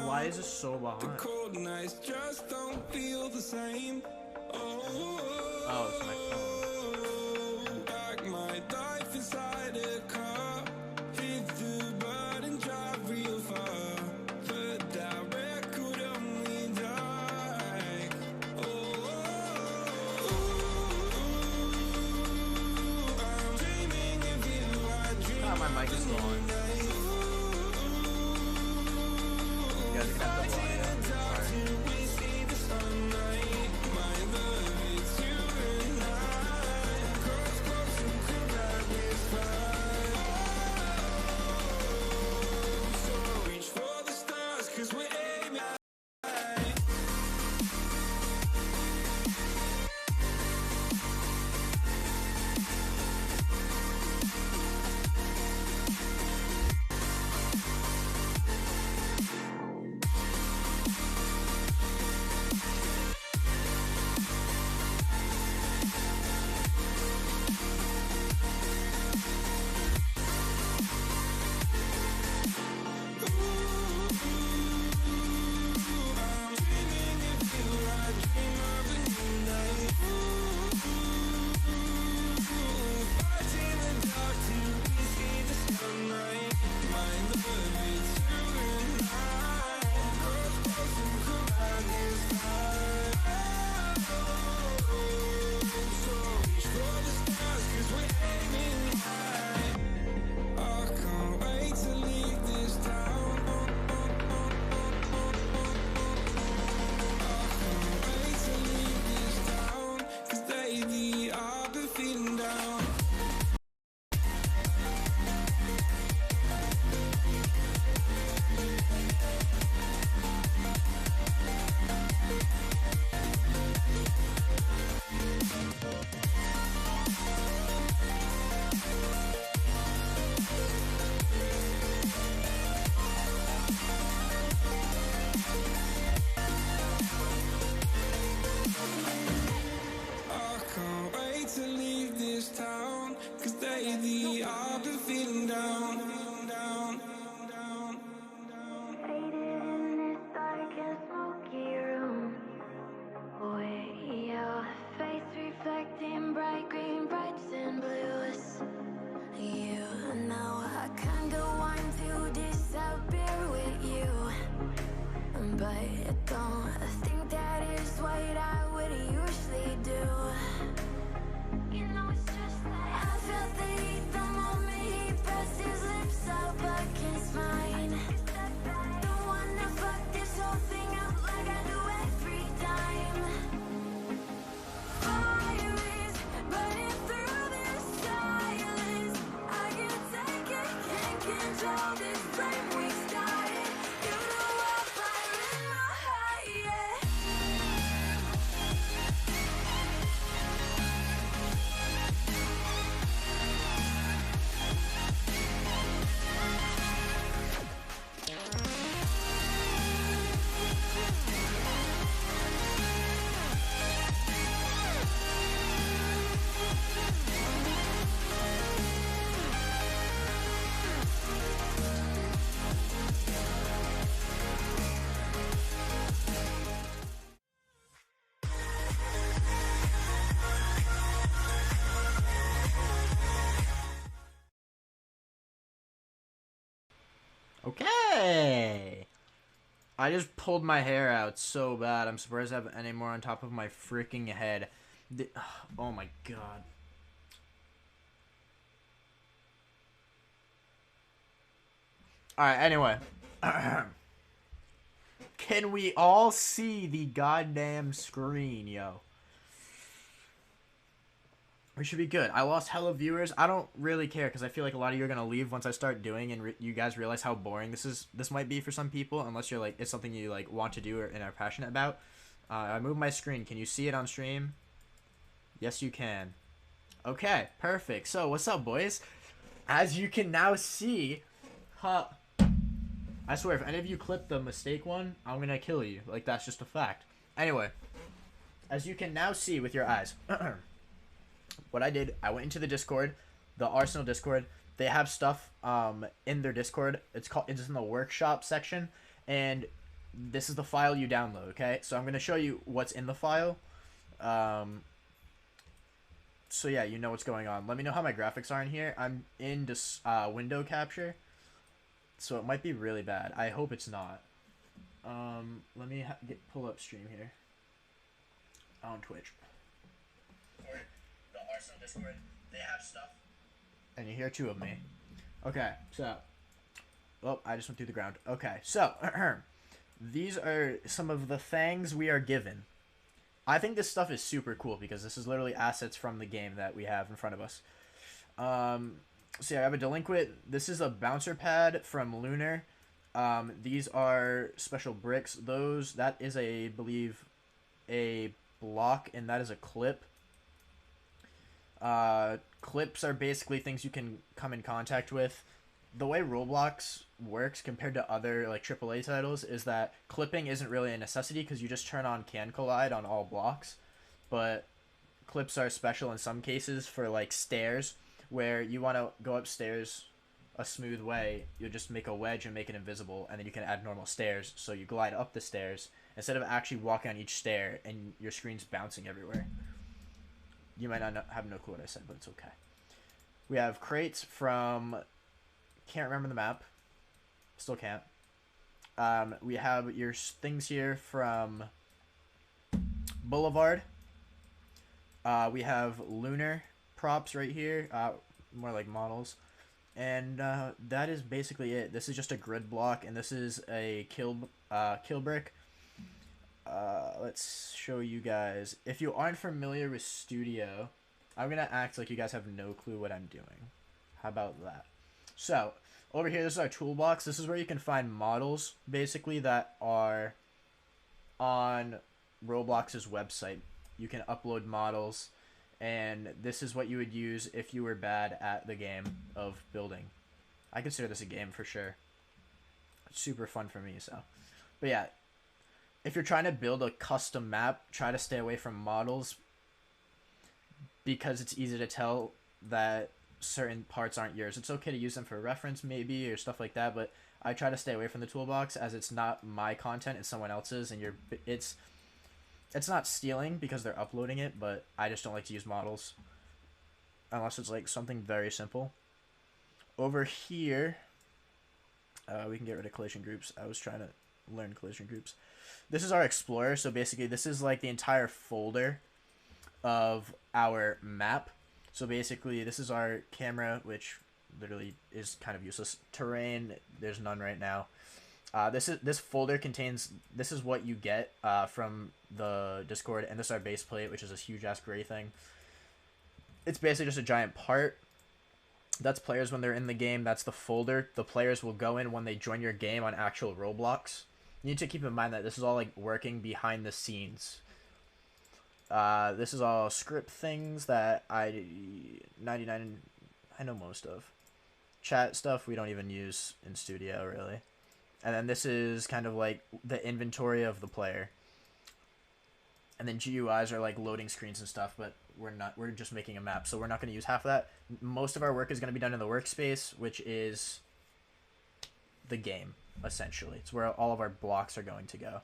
Why is it so behind? Oh, it's my phone. Oh, my mic is still on. You guys are gonna have double audio. Okay. I just pulled my hair out so bad. I'm surprised I have any more on top of my freaking head. Oh my god. Alright, anyway. Can we all see the goddamn screen, yo? We should be good. I lost hella viewers. I don't really care because I feel like a lot of you are gonna leave once I start doing, and you guys realize how boring this is. This might be for some people, unless you're like it's something you like want to do and are passionate about. I moved my screen. Can you see it on stream? Yes, you can. Okay, perfect. So what's up, boys? As you can now see, I swear, if any of you clip the mistake one, I'm gonna kill you. Like that's just a fact. Anyway, as you can now see with your eyes. What I did, I went into the Discord, the Arsenal Discord. They have stuff in their Discord. It's in the workshop section, and this is the file you download. Okay, so I'm gonna show you what's in the file. So yeah, you know what's going on. Let me know how my graphics are in here. I'm in this window capture, so it might be really bad. I hope it's not. Let me pull up stream here on Twitch. Or the Arsenal Discord, they have stuff. And you hear two of me. Okay, so, oh, I just went through the ground. Okay, so these are some of the things we are given. I think this stuff is super cool because this is literally assets from the game that we have in front of us. So yeah, I have a delinquent. This is a bouncer pad from Lunar. These are special bricks. That is I believe, a block, and that is a clip. Clips are basically things you can come in contact with. The way Roblox works compared to other like AAA titles is that clipping isn't really a necessity because you just turn on Can Collide on all blocks, but clips are special in some cases for like stairs where you want to go upstairs a smooth way. You'll just make a wedge and make it invisible, and then you can add normal stairs, so you glide up the stairs instead of actually walking on each stair and your screen's bouncing everywhere. You might not have no clue what I said, but it's okay. We have crates from, can't remember the map, still can't. We have your things here from Boulevard. We have Lunar props right here, more like models. And that is basically it. This is just a grid block, and this is a kill brick. Let's show you guys. If you aren't familiar with Studio, I'm going to act like you guys have no clue what I'm doing. How about that? So, over here, this is our toolbox. This is where you can find models, basically, that are on Roblox's website. You can upload models, and this is what you would use if you were bad at the game of building. I consider this a game for sure. It's super fun for me, so. But yeah, if you're trying to build a custom map, try to stay away from models because it's easy to tell that certain parts aren't yours. It's okay to use them for reference maybe or stuff like that, but I try to stay away from the toolbox as it's not my content, it's someone else's, and it's not stealing because they're uploading it, but I just don't like to use models unless it's like something very simple. Over here, we can get rid of collision groups. I was trying to learn collision groups. This is our Explorer, so basically this is like the entire folder of our map. So basically this is our camera, which literally is kind of useless. Terrain, there's none right now. This folder contains, this is what you get from the Discord, and this is our base plate, which is a huge ass gray thing. It's basically just a giant part. That's players when they're in the game. That's the folder the players will go in when they join your game on actual Roblox. You need to keep in mind that this is all like working behind the scenes. This is all script things that I know most of. Chat stuff we don't even use in Studio really. And then this is kind of like the inventory of the player. And then GUIs are like loading screens and stuff, but we're just making a map, so we're not going to use half of that. Most of our work is going to be done in the workspace, which is the game, essentially. It's where all of our blocks are going to go.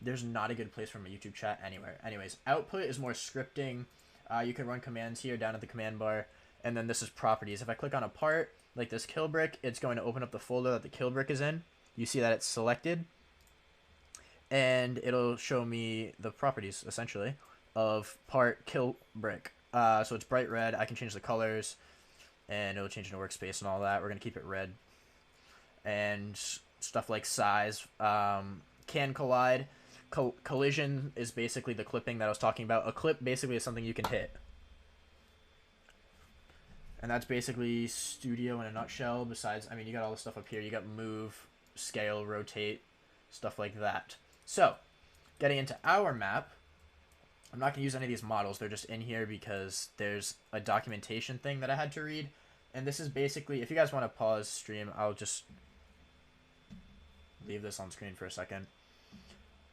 There's not a good place from a YouTube chat anywhere. Anyways, output is more scripting. You can run commands here down at the command bar. And then this is properties. If I click on a part, like this kill brick, it's going to open up the folder that the kill brick is in. You see that it's selected. And it'll show me the properties, essentially, of part kill brick. So it's bright red. I can change the colors, and it'll change in the workspace and all that. We're going to keep it red. And stuff like size. Can collide. Collision is basically the clipping that I was talking about. A clip basically is something you can hit. And that's basically Studio in a nutshell. Besides, I mean, you got all the stuff up here. You got move, scale, rotate, stuff like that. So, getting into our map, I'm not going to use any of these models. They're just in here because there's a documentation thing that I had to read. And this is basically, if you guys want to pause stream, I'll just leave this on screen for a second.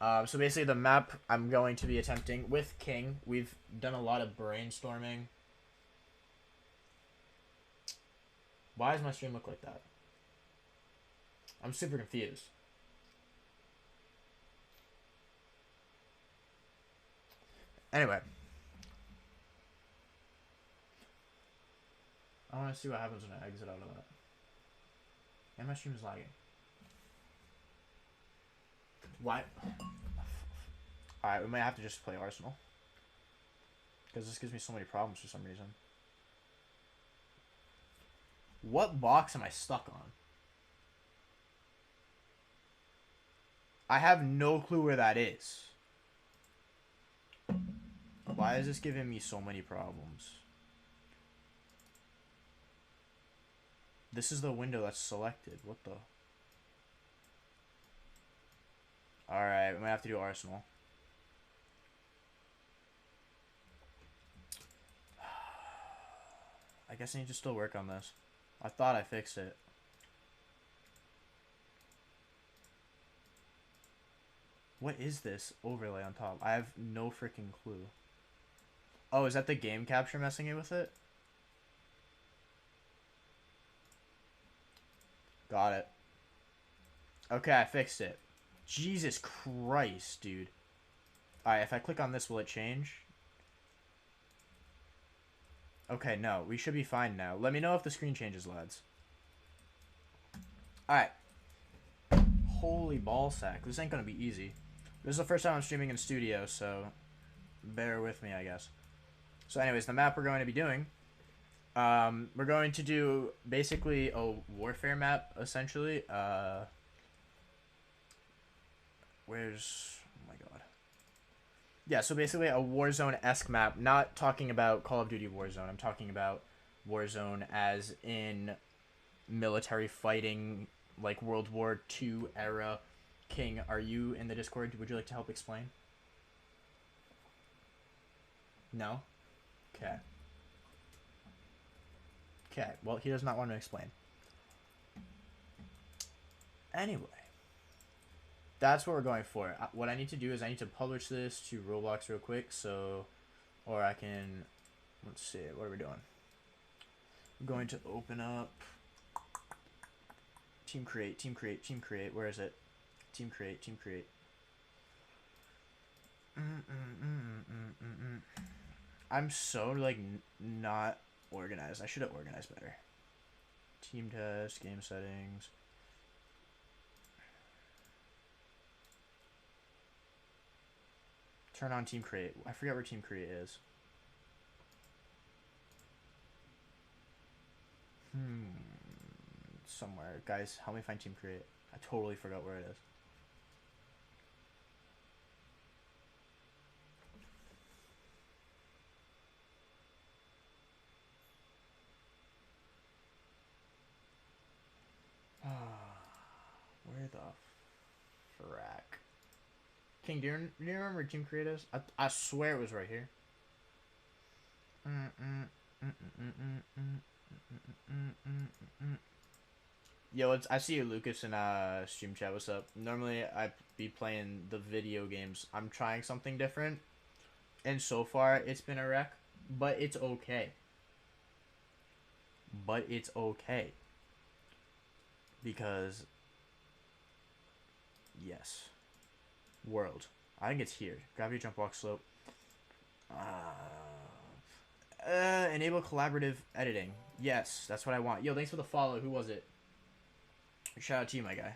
So basically the map I'm going to be attempting with King. We've done a lot of brainstorming. Why does my stream look like that? I'm super confused. Anyway. I want to see what happens when I exit out of that. And my stream is lagging. Why? Alright, we might have to just play Arsenal. Because this gives me so many problems for some reason. What box am I stuck on? I have no clue where that is. Why is this giving me so many problems? This is the window that's selected. What the? Alright, we might have to do Arsenal. I guess I need to still work on this. I thought I fixed it. What is this overlay on top? I have no freaking clue. Oh, is that the game capture messing it with it? Got it. Okay, I fixed it. Jesus Christ, dude. Alright, if I click on this, will it change? Okay, no. We should be fine now. Let me know if the screen changes, lads. Alright. Holy ballsack. This ain't gonna be easy. This is the first time I'm streaming in studio, so bear with me, I guess. So anyways, the map we're going to be doing, we're going to do basically a warfare map, essentially. Where's... oh my god. Yeah, so basically a Warzone-esque map. Not talking about Call of Duty Warzone. I'm talking about Warzone as in military fighting, like World War II era. King, are you in the Discord? Would you like to help explain? No? Okay. Okay, well, he does not want to explain. Anyway. That's what we're going for. What I need to do is I need to publish this to Roblox real quick, so... or I can... let's see, what are we doing? I'm going to open up... Team create, team create, team create. Where is it? Team create, team create. I'm so, like, not organized. I should have organized better. Team test, game settings. Turn on team create. I forget where team create is. Somewhere. Guys, help me find team create. I totally forgot where it is. Where the frack? King, do you remember where team create is? I swear it was right here. Yo, I see you, Lucas, in stream chat. What's up? Normally, I'd be playing the video games. I'm trying something different, and so far, it's been a wreck, but it's okay. But it's okay. Because, yes. World. I think it's here. Gravity jump walk slope. Enable collaborative editing. Yes, that's what I want. Yo, thanks for the follow. Who was it? Shout out to you, my guy.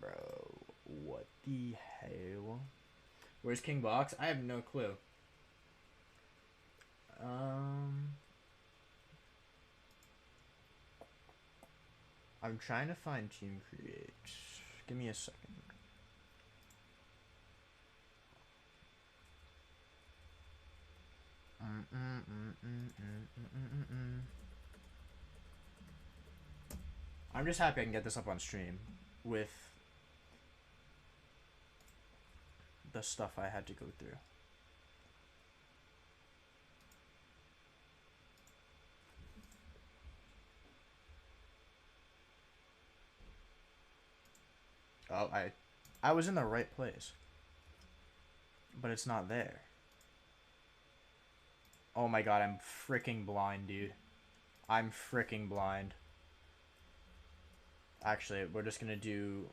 Bro, what the hell? Where's King Box? I have no clue. I'm trying to find team create. Give me a second. I'm just happy I can get this up on stream with the stuff I had to go through. Oh, I was in the right place. But it's not there. Oh my god, I'm freaking blind, dude. I'm freaking blind. Actually, we're just gonna do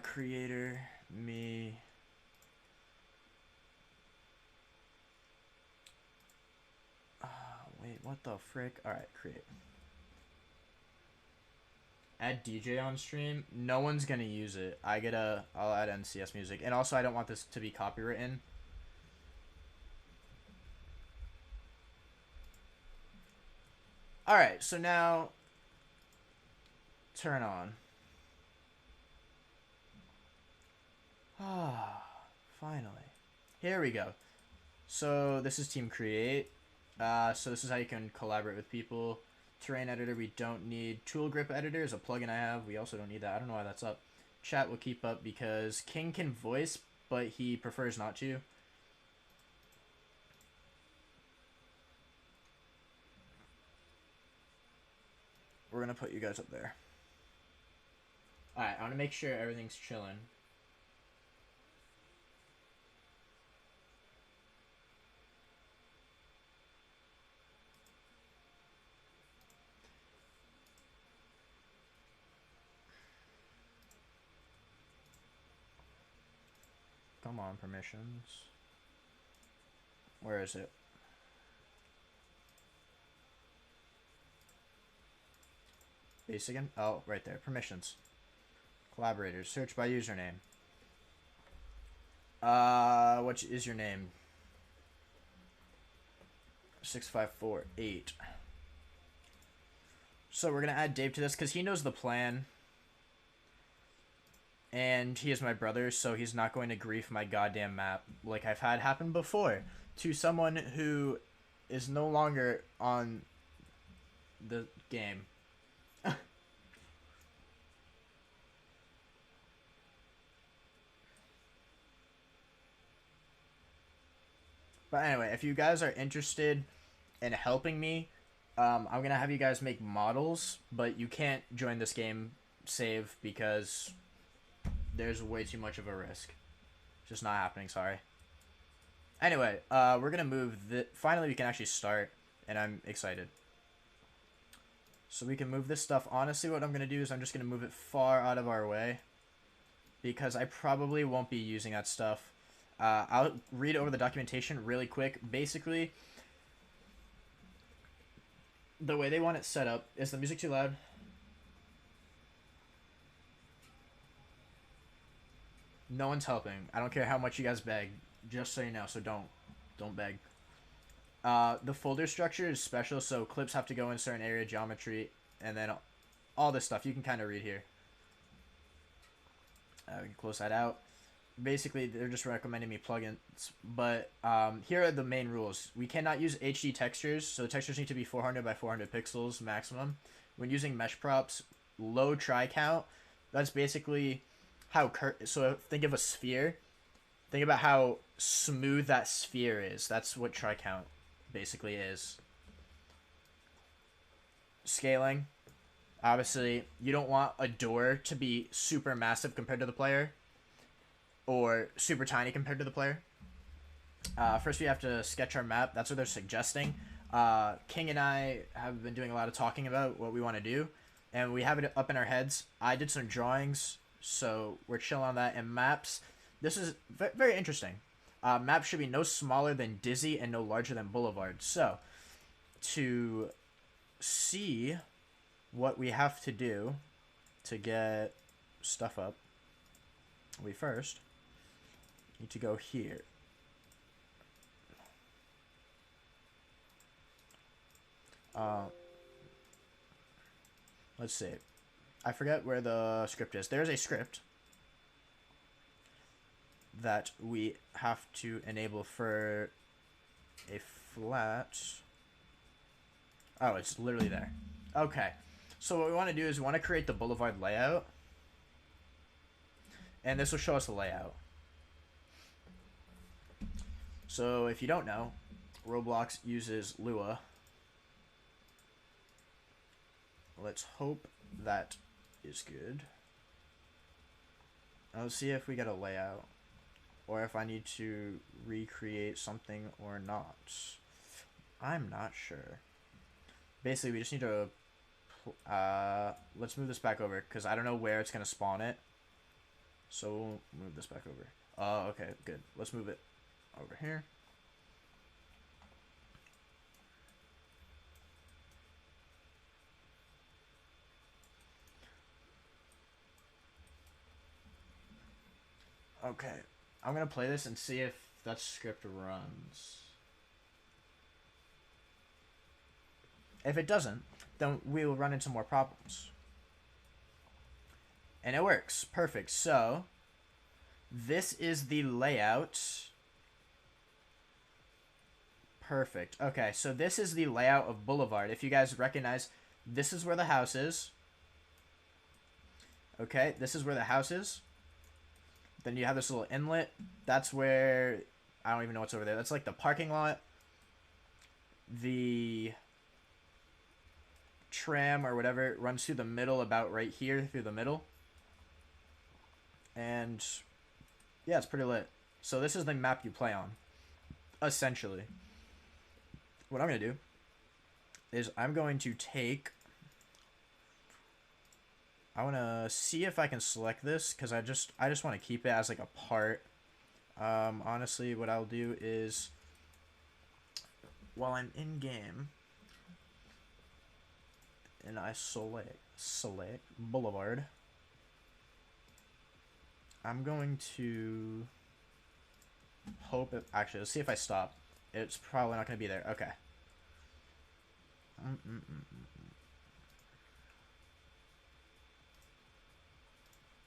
creator, me. Wait, what the frick? Alright, create. Add DJ on stream. No one's gonna use it. I'll add NCS music. And also I don't want this to be copywritten. Alright, so now turn on. Ah, finally. Here we go. So this is Team Create. So this is how you can collaborate with people. Terrain editor we don't need. Tool grip editor is a plugin I have. We also don't need that. I don't know why that's up. Chat will keep up because King can voice, but he prefers not to. We're gonna put you guys up there. Alright, I want to make sure everything's chilling. Come on, permissions. Where is it? Basic again? Oh, right there. Permissions. Collaborators. Search by username. What is your name? 6548. So we're gonna add Dave to this because he knows the plan. And he is my brother, so he's not going to grief my goddamn map like I've had happen before to someone who is no longer on the game. But anyway, if you guys are interested in helping me, I'm going to have you guys make models, but you can't join this game save because there's way too much of a risk. It's just not happening, sorry. Anyway, we're going to move finally we can actually start, and I'm excited. So we can move this stuff. Honestly, what I'm going to do is I'm just going to move it far out of our way because I probably won't be using that stuff. I'll read over the documentation really quick. Basically, the way they want it set up is the music too loud. No one's helping. I don't care how much you guys beg. Just so you know, so don't beg. The folder structure is special, so clips have to go in a certain area, geometry, and then all this stuff. You can kind of read here. We can close that out. Basically, they're just recommending me plugins, but here are the main rules. We cannot use HD textures, so the textures need to be 400 by 400 pixels maximum. When using mesh props, low try count. That's basically how so think of a sphere. Think about how smooth that sphere is. That's what try count basically is. Scaling. Obviously, you don't want a door to be super massive compared to the player, or super tiny compared to the player. First, we have to sketch our map. That's what they're suggesting. King and I have been doing a lot of talking about what we want to do, and we have it up in our heads. I did some drawings, so we're chilling on that. And maps, this is very interesting. Maps should be no smaller than Dizzy and no larger than Boulevard. So, to see what we have to do to get stuff up, we first need to go here. Let's see. I forget where the script is. There's a script that we have to enable for a flat. Oh, it's literally there. Okay. So what we want to do is we want to create the boulevard layout. And this will show us the layout. So if you don't know, Roblox uses Lua. Let's hope that is good. Let's see if we get a layout, or if I need to recreate something or not. I'm not sure. Basically, we just need to let's move this back over because I don't know where it's gonna spawn it. So we'll move this back over. Okay, good. Let's move it over here. Okay, I'm gonna play this and see if that script runs. If it doesn't, then we will run into more problems. And it works. Perfect. So, this is the layout. Perfect. Okay, so this is the layout of Boulevard. If you guys recognize, this is where the house is. Okay, this is where the house is. Then you have this little inlet. That's where... I don't even know what's over there. That's like the parking lot. The tram or whatever runs through the middle, about right here, through the middle. And yeah, it's pretty lit. So this is the map you play on, essentially. What I'm going to do is I'm going to take... I want to see if I can select this because I just want to keep it as like a part. Honestly, what I'll do is while I'm in game and I select Boulevard, I'm going to hope it... Actually, let's see if I stop. It's probably not going to be there. Okay.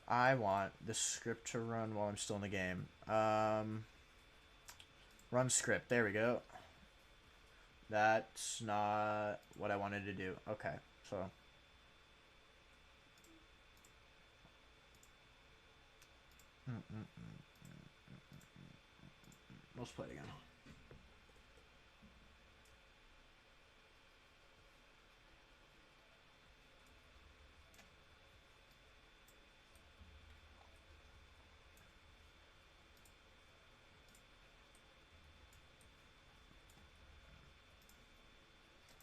I want the script to run while I'm still in the game. Run script. There we go. That's not what I wanted to do. Okay, so... Let's play it again.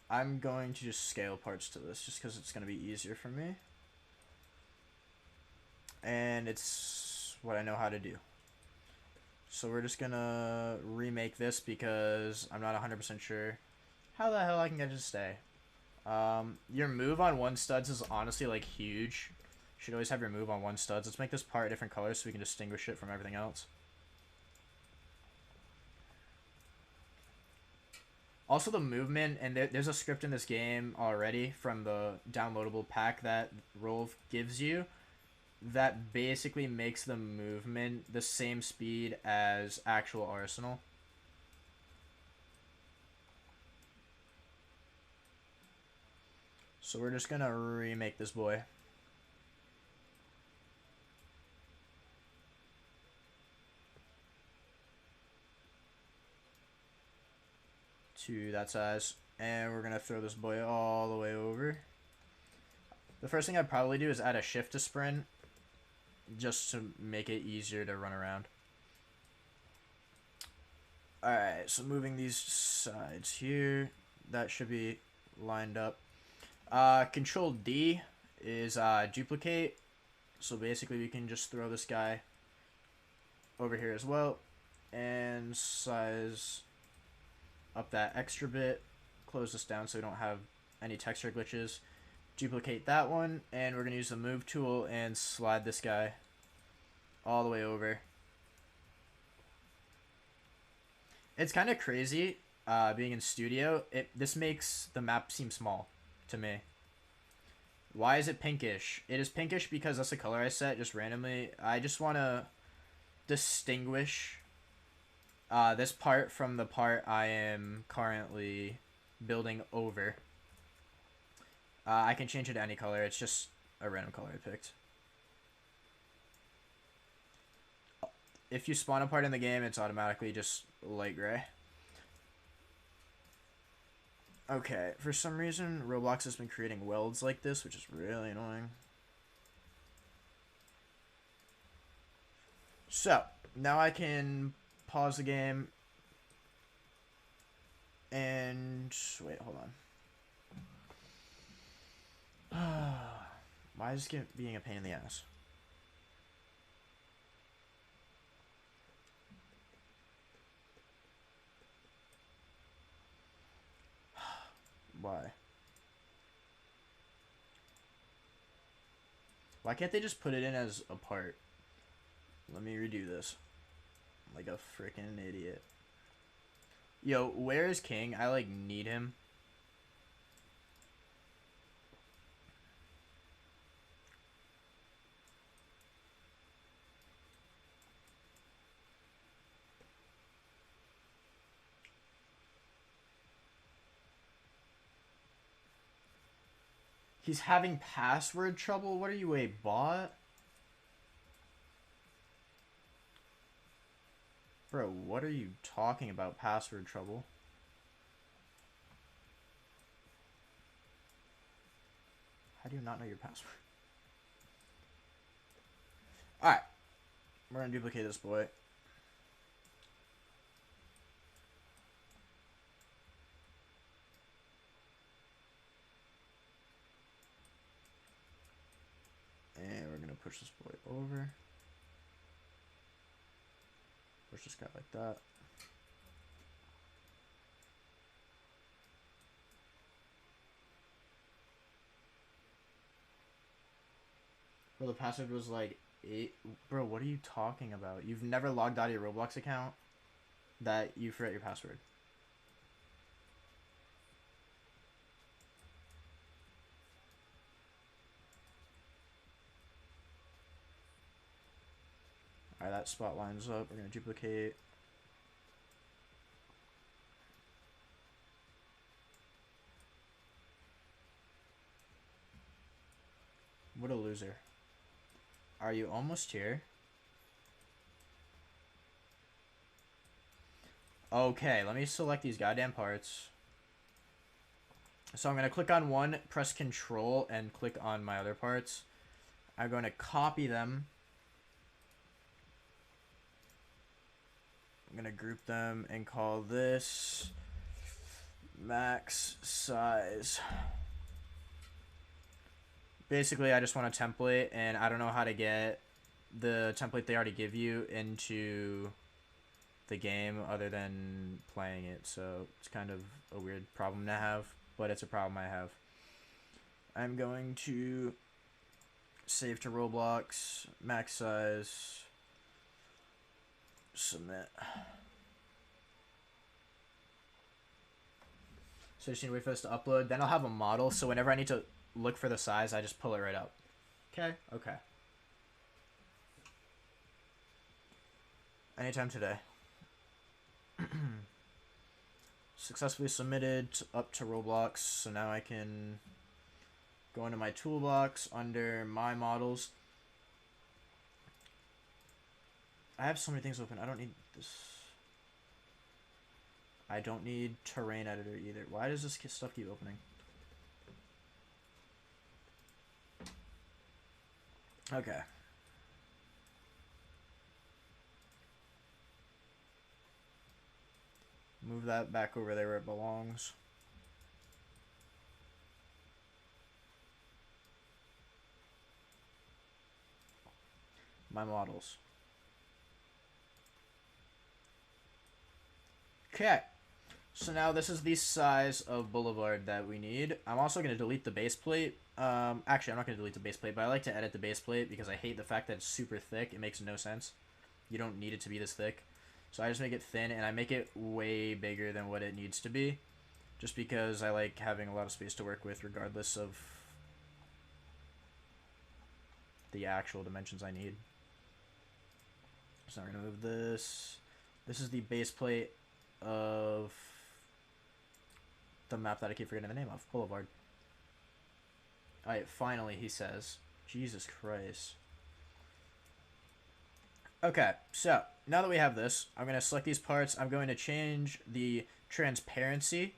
I'm going to just scale parts to this just because it's going to be easier for me. And it's what I know how to do. So we're just going to remake this because I'm not 100% sure how the hell I can get it to stay. Your move on one studs is honestly like huge. You should always have your move on one studs. Let's make this part different colors so we can distinguish it from everything else. Also, the movement, and there's a script in this game already from the downloadable pack that Rolf gives you that basically makes the movement the same speed as actual Arsenal. So we're just gonna remake this boy. To that size, and we're gonna throw this boy all the way over. The first thing I'd probably do is add a shift to sprint just to make it easier to run around. Alright, so moving these sides here, that should be lined up. Control D is duplicate, so basically we can just throw this guy over here as well and size up that extra bit, close this down so we don't have any texture glitches, duplicate that one, and we're going to use the move tool and slide this guy all the way over. It's kind of crazy being in studio. This makes the map seem small to me. Why is it pinkish? It is pinkish because that's the color I set just randomly. I just want to distinguish this part from the part I am currently building over. I can change it to any color. It's just a random color I picked. If you spawn a part in the game, it's automatically just light gray. Okay, for some reason, Roblox has been creating welds like this, which is really annoying. So, now I can pause the game. And wait, hold on. Why is this being a pain in the ass? Why? Why can't they just put it in as a part? Let me redo this. Like a freaking idiot. Yo, where is King? I like need him. He's having password trouble? What are you, a bot? Bro, what are you talking about, password trouble? How do you not know your password? Alright. We're gonna duplicate this boy. And we're gonna push this boy over. Push this guy like that. Bro, the password was like 8. Bro, what are you talking about? You've never logged out of your Roblox account that you forget your password. Alright, that spot lines up. We're gonna duplicate. What a loser. Are you almost here? Okay, let me select these goddamn parts. So I'm going to click on one, press Control, and click on my other parts. I'm going to copy them. I'm going to group them and call this max size. Basically, I just want a template, and I don't know how to get the template they already give you into the game other than playing it. So it's kind of a weird problem to have, but it's a problem I have. I'm going to save to Roblox, max size, submit. So I just need to wait for this to upload. Then I'll have a model, so whenever I need to look for the size, I just pull it right up. Okay? Okay. Anytime today. Successfully submitted up to Roblox, so now I can go into my toolbox under my models. I have so many things open. I don't need this. I don't need terrain editor either. Why does this stuff keep opening? Okay. Move that back over there where it belongs. My models. Okay. So now this is the size of Boulevard that we need. I'm also going to delete the base plate. Actually, I'm not going to delete the base plate, but I like to edit the base plate because I hate the fact that it's super thick. It makes no sense. You don't need it to be this thick. So I just make it thin, and I make it way bigger than what it needs to be. Just because I like having a lot of space to work with regardless of the actual dimensions I need. So I'm going to move this. This is the base plate of the map that I keep forgetting the name of, Boulevard. Alright, finally, he says. Jesus Christ. Okay, so now that we have this, I'm going to select these parts. I'm going to change the transparency,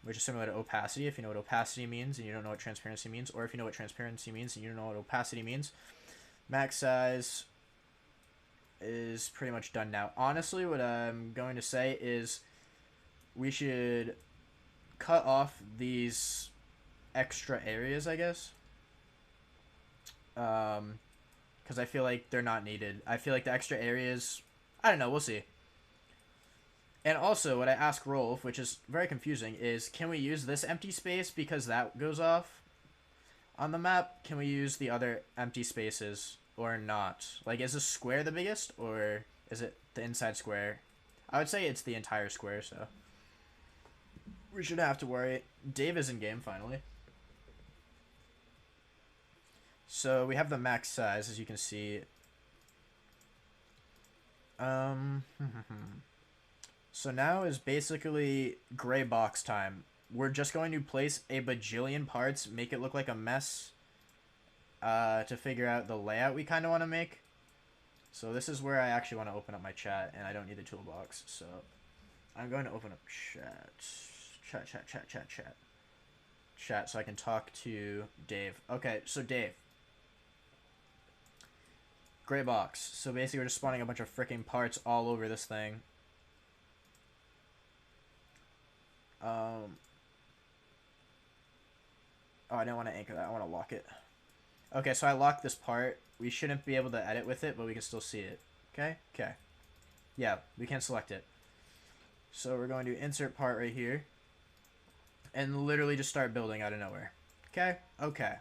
which is similar to opacity, if you know what opacity means and you don't know what transparency means, or if you know what transparency means and you don't know what opacity means. Max size is pretty much done now. Honestly, what I'm going to say is we should cut off these extra areas, I guess. Because I feel like they're not needed. I feel like the extra areas, I don't know, we'll see. And also, what I ask Rolf, which is very confusing, is can we use this empty space because that goes off on the map? Can we use the other empty spaces or not? Like, is this square the biggest, or is it the inside square? I would say it's the entire square, so we shouldn't have to worry. Dave is in game, finally. So we have the max size, as you can see. So now is basically gray box time. We're just going to place a bajillion parts, make it look like a mess, to figure out the layout we kind of want to make. So this is where I actually want to open up my chat, and I don't need the toolbox. So I'm going to open up chat. Chat, so I can talk to Dave. Okay, so Dave. Gray box. So basically we're just spawning a bunch of freaking parts all over this thing. Oh, I didn't want to anchor that. I want to lock it. Okay, so I locked this part. We shouldn't be able to edit with it, but we can still see it. Okay? Okay. Yeah, we can select it. So we're going to insert part right here. And literally just start building out of nowhere. Okay? Okay.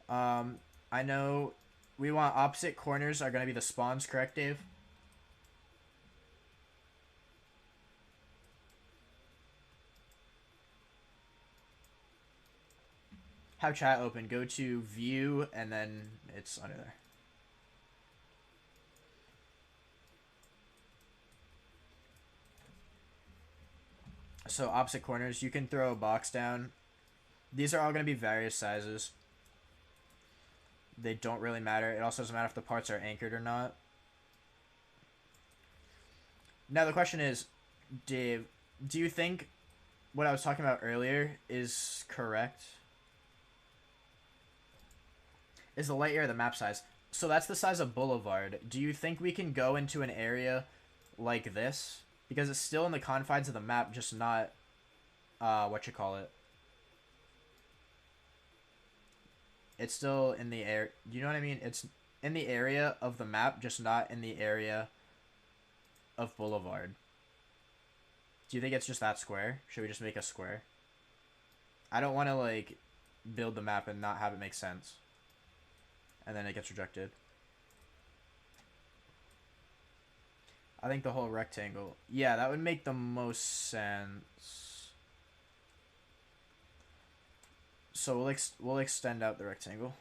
I know we want opposite corners are going to be the spawns, correct, Dave? Have chat open. Go to view, and then it's under there. So opposite corners, you can throw a box down. These are all going to be various sizes. They don't really matter. It also doesn't matter if the parts are anchored or not. Now the question is, Dave, do you think what I was talking about earlier is correct? Is the light area the map size? So that's the size of Boulevard. Do you think we can go into an area like this? Because it's still in the confines of the map, just not, what you call it. It's still in the air. You know what I mean? It's in the area of the map, just not in the area of Boulevard. Do you think it's just that square? Should we just make a square? I don't want to, like, build the map and not have it make sense. And then it gets rejected. I think the whole rectangle. Yeah, that would make the most sense. So we'll extend out the rectangle.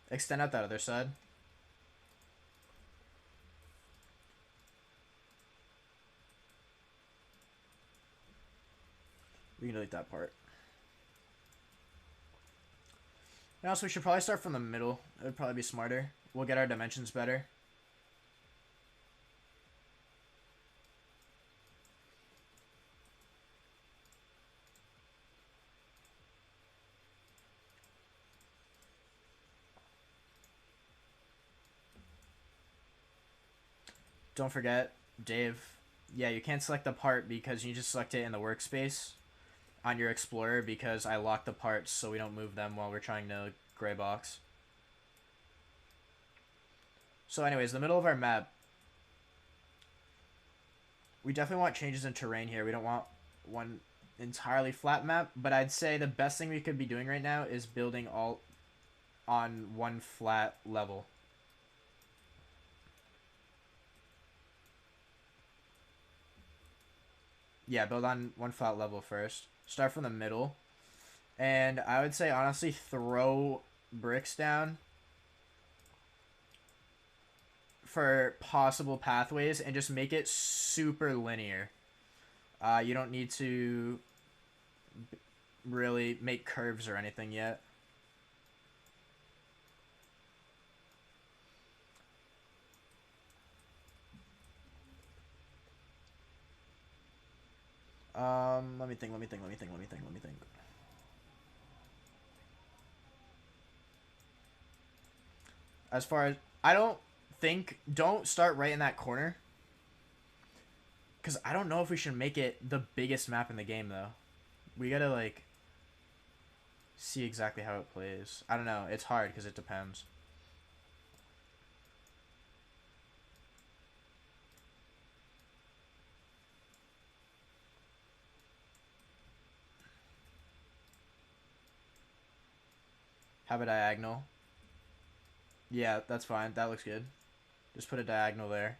Extend out that other side. We can delete that part. And also, we should probably start from the middle. It would probably be smarter. We'll get our dimensions better. Don't forget, Dave. Yeah, you can't select the part because you just select it in the workspace on your Explorer because I locked the parts so we don't move them while we're trying to gray box. So anyways, the middle of our map, we definitely want changes in terrain here. We don't want one entirely flat map, but I'd say the best thing we could be doing right now is building all on one flat level. Yeah, build on one flat level first. Start from the middle. And I would say, honestly, throw bricks down for possible pathways and just make it super linear. You don't need to really make curves or anything yet. Let me think. As far as I don't start right in that corner, because I don't know if we should make it the biggest map in the game though. We gotta like see exactly how it plays. I don't know. It's hard because it depends. Have a diagonal. Yeah, that's fine. That looks good. Just put a diagonal there.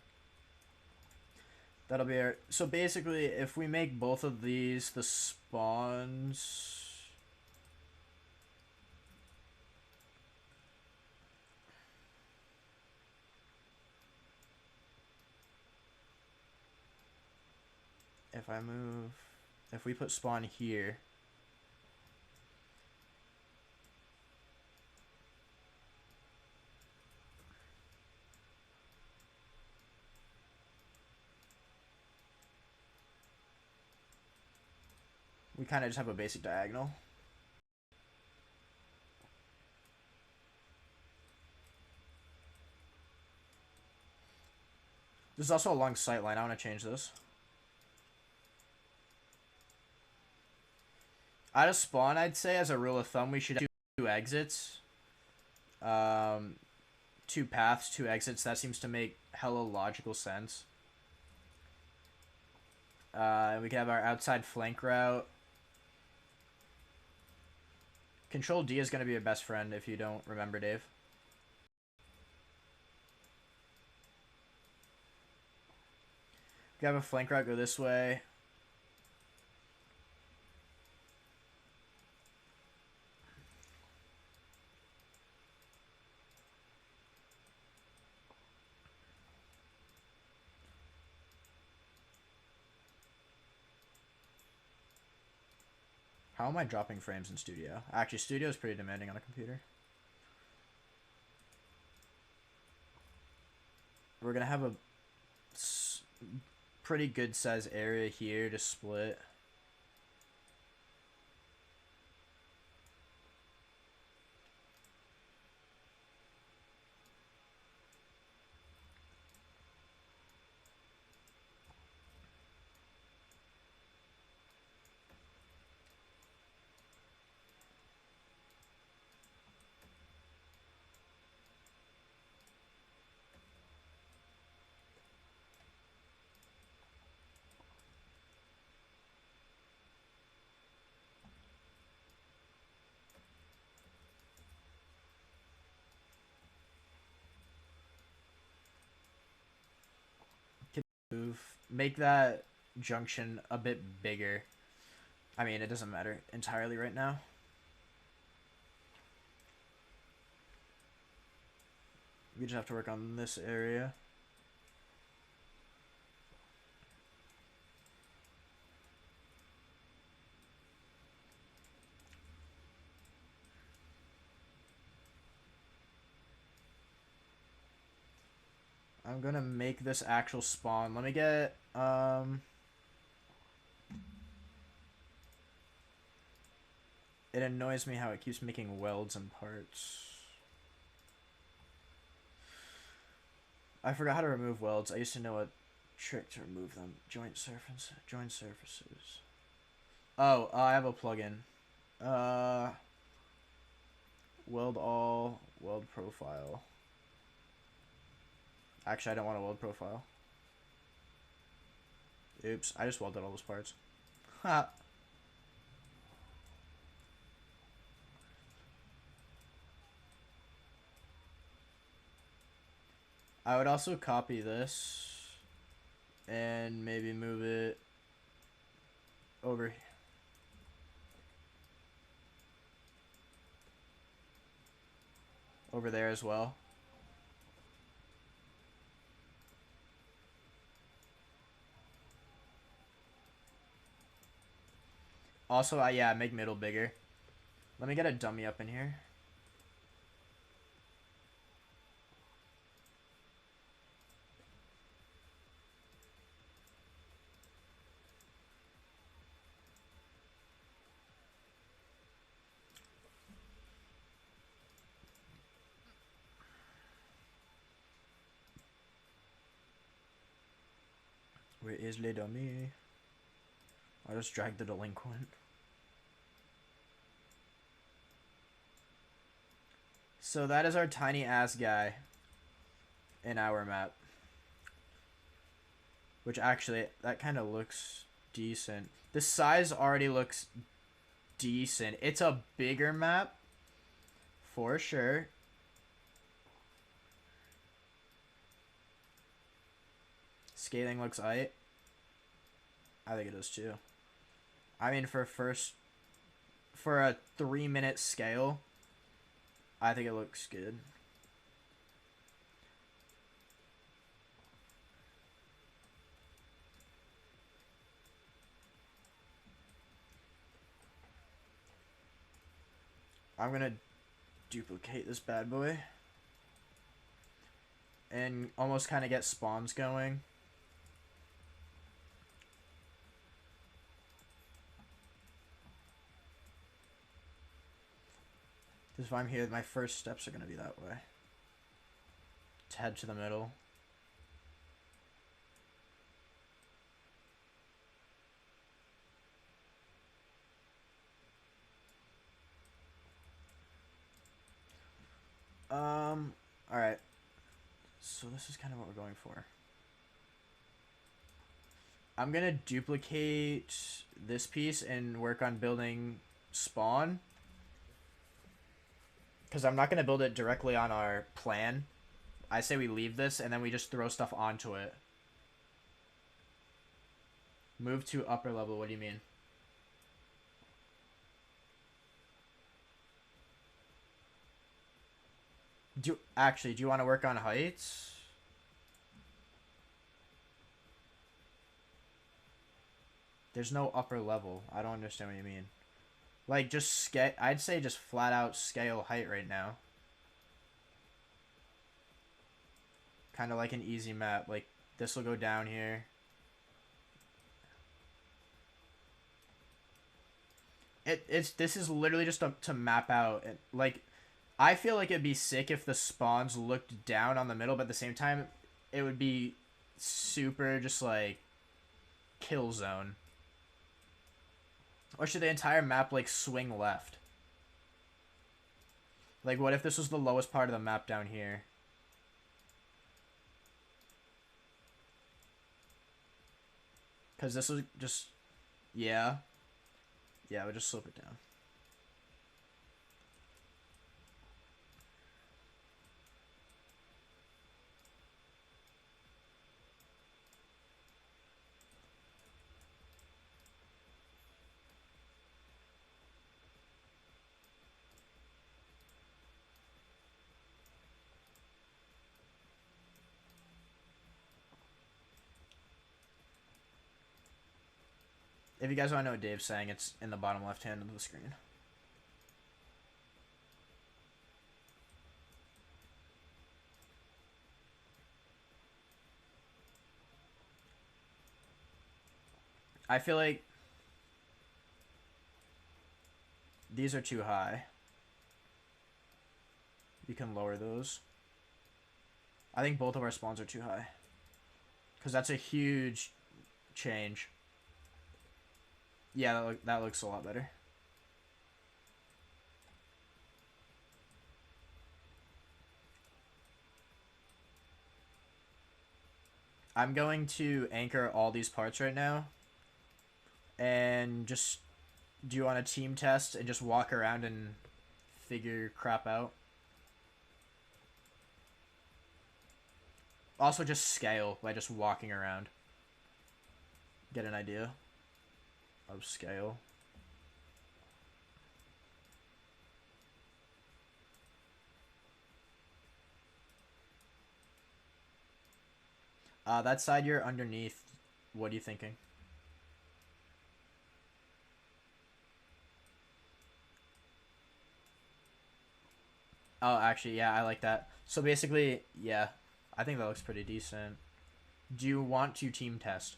That'll be our... So basically, if we make both of these the spawns... If I move... If we put spawn here... We kind of just have a basic diagonal. This is also a long sight line. I want to change this. Out of spawn, I'd say, as a rule of thumb, we should have two exits. Two paths, two exits. That seems to make hella logical sense. We can have our outside flank route. Control D is going to be your best friend if you don't remember, Dave. We have a flank route go this way. How am I dropping frames in Studio? Actually, Studio is pretty demanding on a computer. We're going to have a pretty good size area here to split. Make that junction a bit bigger. I mean, it doesn't matter entirely right now. We just have to work on this area. I'm gonna make this actual spawn. Let me get it annoys me how it keeps making welds and parts. I forgot how to remove welds. I used to know a trick to remove them. Joint surfaces. Oh, I have a plugin. Weld all, weld profile. Actually, I don't want a weld profile. Oops, I just welded all those parts. Ha. I would also copy this and maybe move it over there as well. Also, yeah, make middle bigger. Let me get a dummy up in here. Where is le dummy? I'll just drag the delinquent. So that is our tiny ass guy in our map. Which actually, that kind of looks decent. The size already looks decent. It's a bigger map, for sure. Scaling looks aight. I think it is too. I mean, for a 3-minute scale, I think it looks good. I'm gonna duplicate this bad boy and almost kind of get spawns going. Because if I'm here, my first steps are gonna be that way. To head to the middle. Alright. So this is kind of what we're going for. I'm gonna duplicate this piece and work on building spawn. Because I'm not gonna build it directly on our plan. I say we leave this and then we just throw stuff onto it. Move to upper level, what do you mean? Do you want to work on heights? There's no upper level. I don't understand what you mean. Like, just scale. I'd say just flat out scale height right now. Kind of like an easy map. Like, this will go down here. This is literally just to map out. Like, I feel like it'd be sick if the spawns looked down on the middle, but at the same time, it would be super just like kill zone. Or should the entire map like swing left? Like, what if this was the lowest part of the map down here? Because this was just... Yeah. Yeah, we'll just slope it down. If you guys want to know what Dave's saying, it's in the bottom left hand of the screen. I feel like these are too high. You can lower those. I think both of our spawns are too high. Because that's a huge change. Yeah, that looks a lot better. I'm going to anchor all these parts right now. And just... Do you want a team test and just walk around and figure crap out? Also just scale by just walking around. Get an idea of scale. That side you're underneath, what are you thinking? Oh, actually, yeah, I like that. So basically, yeah, I think that looks pretty decent. Do you want to team test?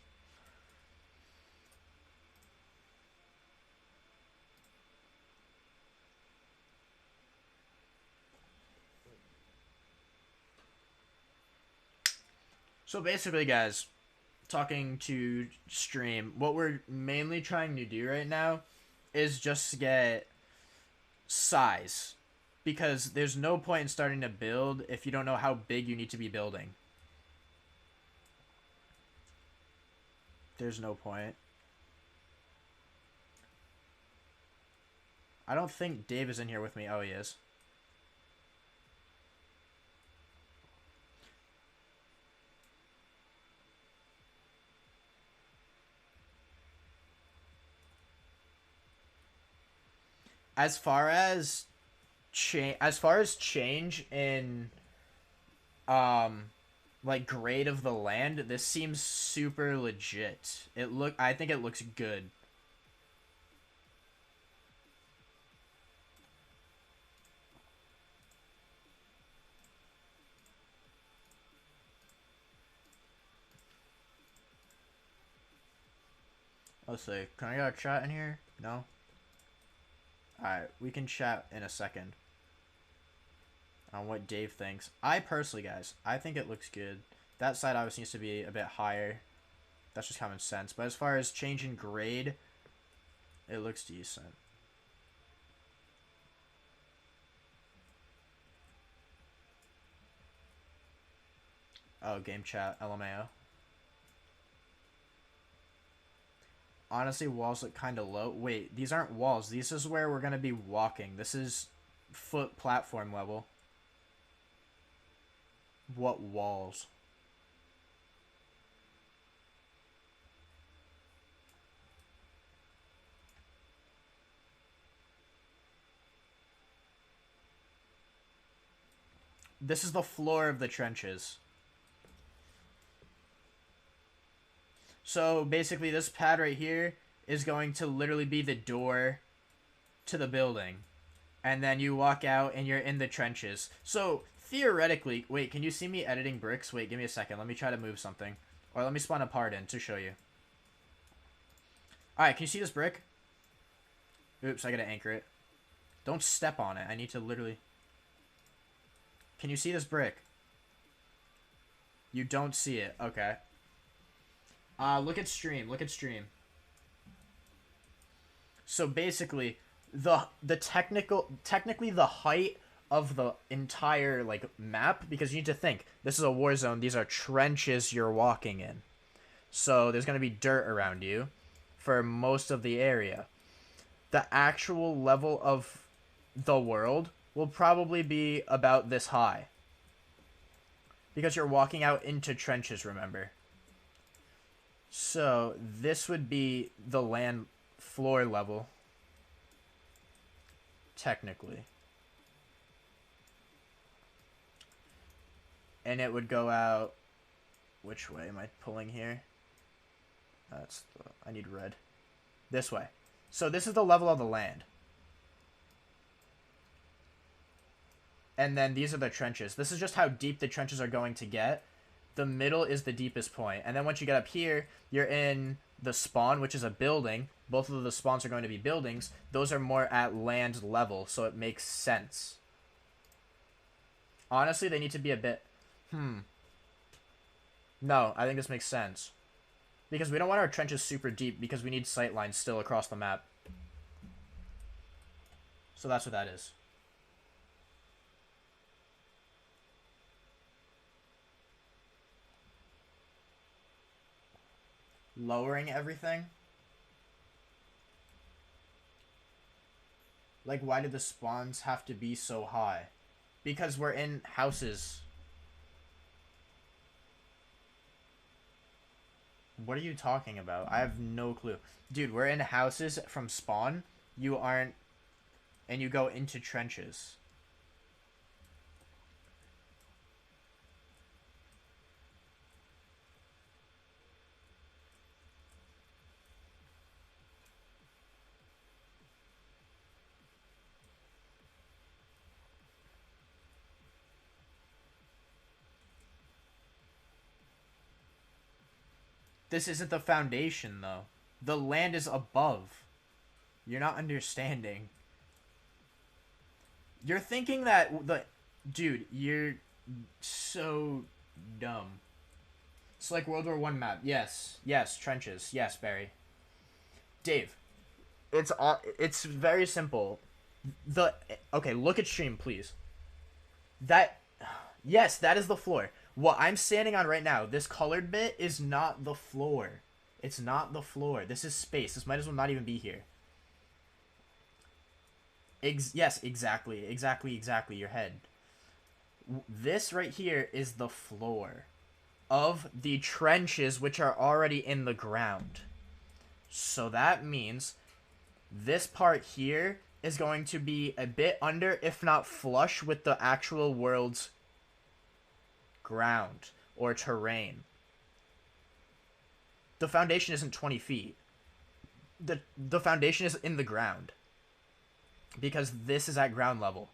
So basically, guys, talking to stream, what we're mainly trying to do right now is just get size. Because there's no point in starting to build if you don't know how big you need to be building. There's no point. I don't think Dave is in here with me. Oh, he is. As far as change in like grade of the land, this seems super legit. I think it looks good. Let's see. Can I get a chat in here? No? Alright, we can chat in a second on what Dave thinks. I personally, guys, I think it looks good. That side obviously needs to be a bit higher. That's just common sense. But as far as changing grade, it looks decent. Oh, game chat, LMAO. Honestly, walls look kind of low. Wait, these aren't walls. This is where we're going to be walking. This is foot platform level. What walls? This is the floor of the trenches. So basically this pad right here is going to literally be the door to the building. And then you walk out and you're in the trenches. So theoretically, wait, can you see me editing bricks? Wait, give me a second. Let me try to move something. Or let me spawn a part in to show you. Alright, can you see this brick? Oops, I gotta anchor it. Don't step on it. I need to literally... Can you see this brick? You don't see it. Okay. Look at stream. Look at stream. So basically, technically the height of the entire like map, because you need to think this is a war zone. These are trenches you're walking in, so there's gonna be dirt around you for most of the area. The actual level of the world will probably be about this high, because you're walking out into trenches. Remember. So this would be the land floor level, technically. And it would go out, which way am I pulling here? I need red. This way. So this is the level of the land. And then these are the trenches. This is just how deep the trenches are going to get. The middle is the deepest point. And then once you get up here, you're in the spawn, which is a building. Both of the spawns are going to be buildings. Those are more at land level, so it makes sense. Honestly, they need to be a bit... No, I think this makes sense. Because we don't want our trenches super deep, because we need sight lines still across the map. So that's what that is. Lowering everything? Like, why do the spawns have to be so high? Because we're in houses. What are you talking about? I have no clue. Dude, we're in houses from spawn. You aren't... And you go into trenches. This isn't the foundation, though. The land is above. You're not understanding. You're thinking that the... Dude, you're so dumb. It's like World War One map. Yes, yes, trenches. Yes, Barry. Dave, it's very simple. The okay, look at stream, please. That yes, that is the floor. What I'm standing on right now, this colored bit is not the floor. It's not the floor. This is space. This might as well not even be here. Yes, exactly, exactly. Your head. This right here is the floor of the trenches, which are already in the ground. So that means this part here is going to be a bit under, if not flush, with the actual world's ground or terrain. The foundation isn't 20 feet. The foundation is in the ground. Because this is at ground level.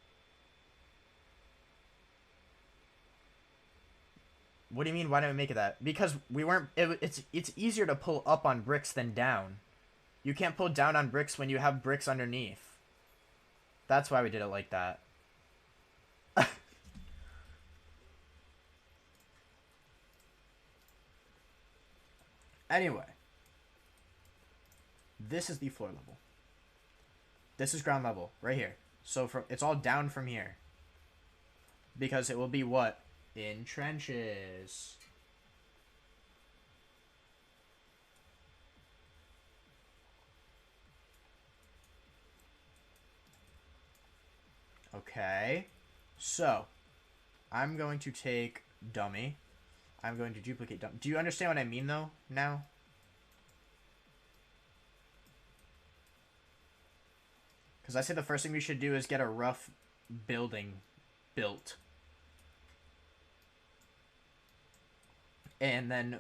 What do you mean, why don't we make it that? Because we weren't... It's easier to pull up on bricks than down. You can't pull down on bricks when you have bricks underneath. That's why we did it like that. Anyway. This is the floor level. This is ground level, right here. So it's all down from here. Because it will be what? In trenches. Okay. So, I'm going to take dummy. I'm going to duplicate dummy. Do you understand what I mean, though, now? Because I say the first thing we should do is get a rough building built. And then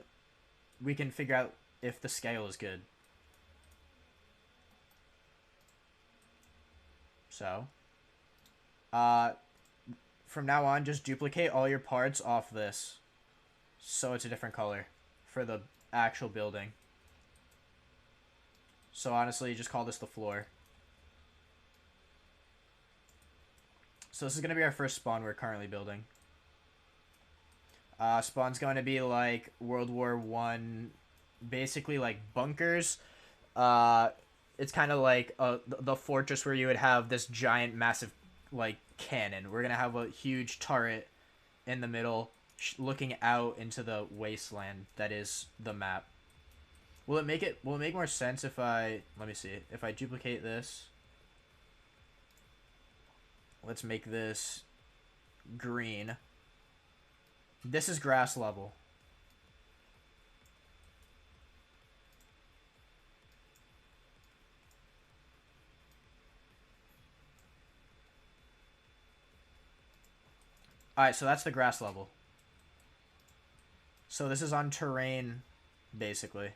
we can figure out if the scale is good. So, from now on, just duplicate all your parts off this. So it's a different color for the actual building. So honestly, just call this the floor. So this is going to be our first spawn we're currently building. Spawn's going to be like World War One, basically like bunkers. It's kind of like the fortress where you would have this giant, massive, like, cannon. We're going to have a huge turret in the middle, looking out into the wasteland that is the map. Will it make more sense if I, let me see, if I duplicate this? Let's make this green. This is grass level. Alright, so that's the grass level. So this is on terrain, basically.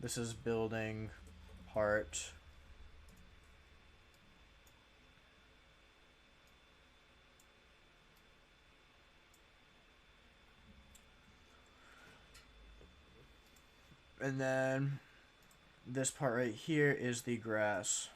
This is building part. And then this part right here is the grass.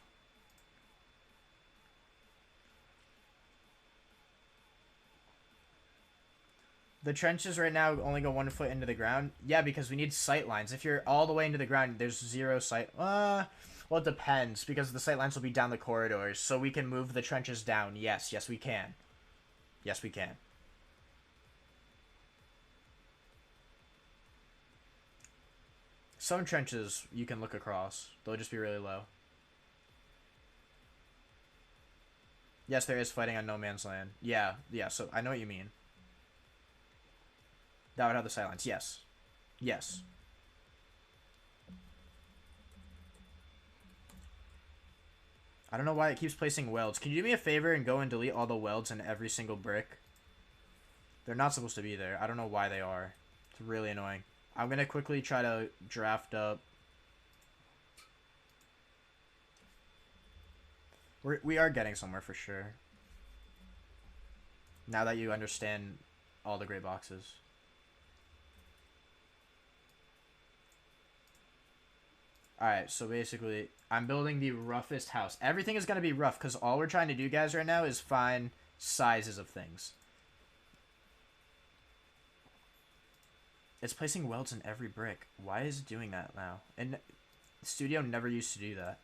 The trenches right now only go 1 foot into the ground. Yeah, because we need sight lines. If you're all the way into the ground, there's zero sight. Well, it depends, because the sight lines will be down the corridors, so we can move the trenches down. Yes, yes, we can. Yes, we can. Some trenches you can look across. They'll just be really low. Yes, there is fighting on no man's land. Yeah, so I know what you mean. That would have the sightlines. Yes. Yes. I don't know why it keeps placing welds. Can you do me a favor and go and delete all the welds in every single brick? They're not supposed to be there. I don't know why they are. It's really annoying. I'm going to quickly try to draft up. We are getting somewhere for sure. Now that you understand all the gray boxes. Alright, so basically, I'm building the roughest house. Everything is going to be rough, because all we're trying to do, guys, right now is find sizes of things. It's placing welds in every brick. Why is it doing that now? And the studio never used to do that.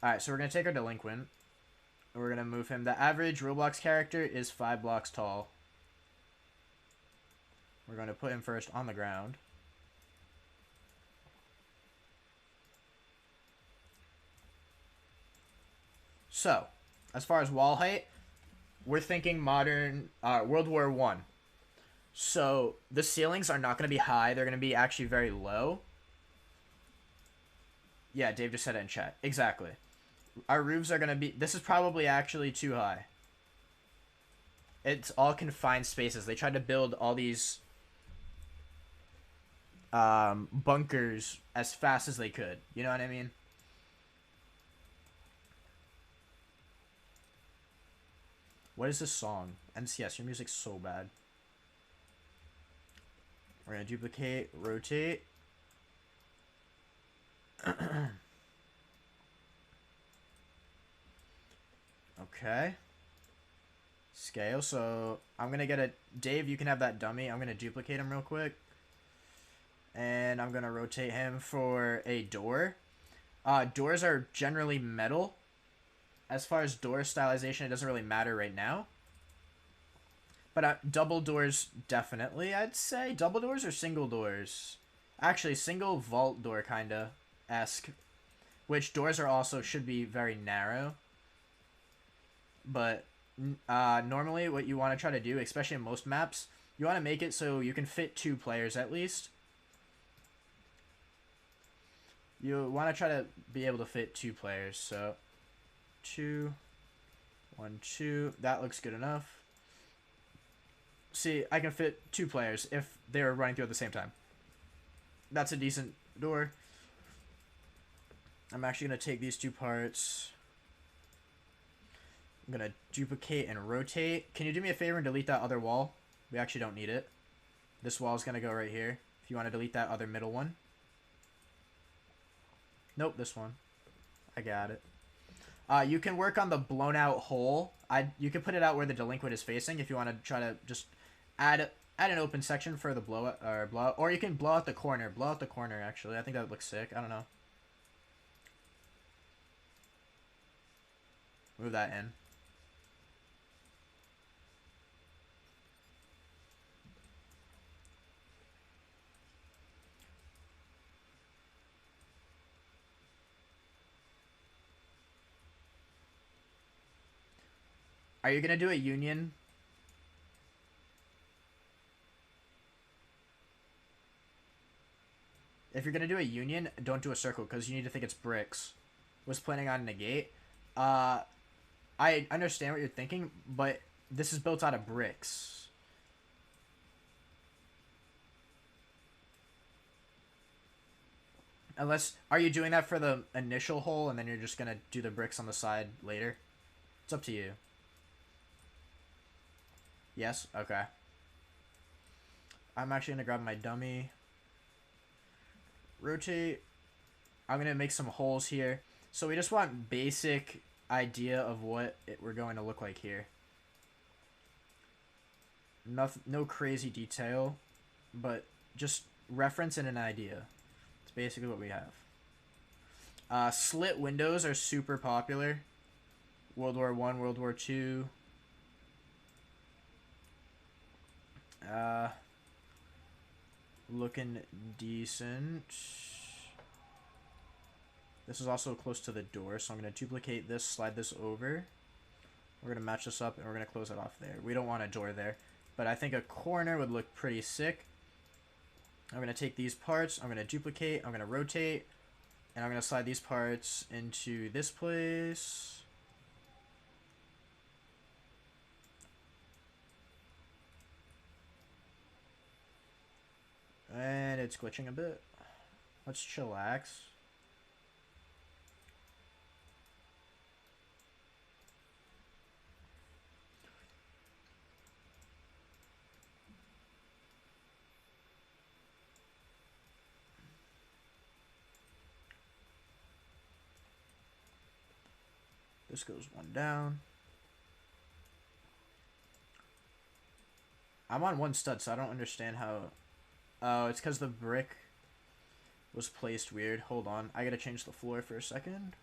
Alright, so we're going to take our delinquent. And we're going to move him. The average Roblox character is 5 blocks tall. We're going to put him first on the ground. So, as far as wall height, we're thinking modern World War I. So, the ceilings are not going to be high. They're going to be actually very low. Yeah, Dave just said it in chat. Exactly. Our roofs are going to be... This is probably actually too high. It's all confined spaces. They tried to build all these bunkers as fast as they could. You know what I mean? What is this song? NCS, your music's so bad. We're going to duplicate, rotate. Okay. Scale. So I'm going to get a... Dave, you can have that dummy. I'm going to duplicate him real quick. And I'm going to rotate him for a door. Doors are generally metal. As far as door stylization, it doesn't really matter right now. But double doors, definitely, I'd say. Double doors or single doors? Actually, single vault door, kind of, esque. Which doors are also, should be very narrow. But normally what you want to try to do, especially in most maps, you want to make it so you can fit 2 players at least. You want to try to be able to fit 2 players, so... 2, 1, 2. That looks good enough. See, I can fit 2 players if they're running through at the same time. That's a decent door. I'm actually going to take these 2 parts. I'm going to duplicate and rotate. Can you do me a favor and delete that other wall? We actually don't need it. This wall is going to go right here. If you want to delete that other middle one. Nope, this one. I got it. You can work on the blown out hole. You can put it out where the delinquent is facing if you want to try to just add an open section for the blowout, or you can blow out the corner. Blow out the corner, actually. I think that would look sick. I don't know. Move that in. Are you gonna do a union? If you're gonna do a union, don't do a circle because you need to think it's bricks. Was planning on negate. I understand what you're thinking, but this is built out of bricks. Unless, are you doing that for the initial hole and then you're just gonna do the bricks on the side later? It's up to you. Yes? Okay. I'm actually going to grab my dummy. Rotate. I'm going to make some holes here. So we just want basic idea of what we're going to look like here. No crazy detail, but just reference and an idea. It's basically what we have. Slit windows are super popular. World War I, World War II. Looking decent. This is also close to the door, so I'm going to duplicate this, slide this over. We're going to match this up, and we're going to close it off there. We don't want a door there, but I think a corner would look pretty sick. I'm going to take these parts, I'm going to duplicate, I'm going to rotate, and I'm going to slide these parts into this place. And it's glitching a bit. Let's chillax. This goes one down. I'm on one stud, so I don't understand how... Oh, it's because the brick was placed weird. Hold on. I gotta change the floor for a second.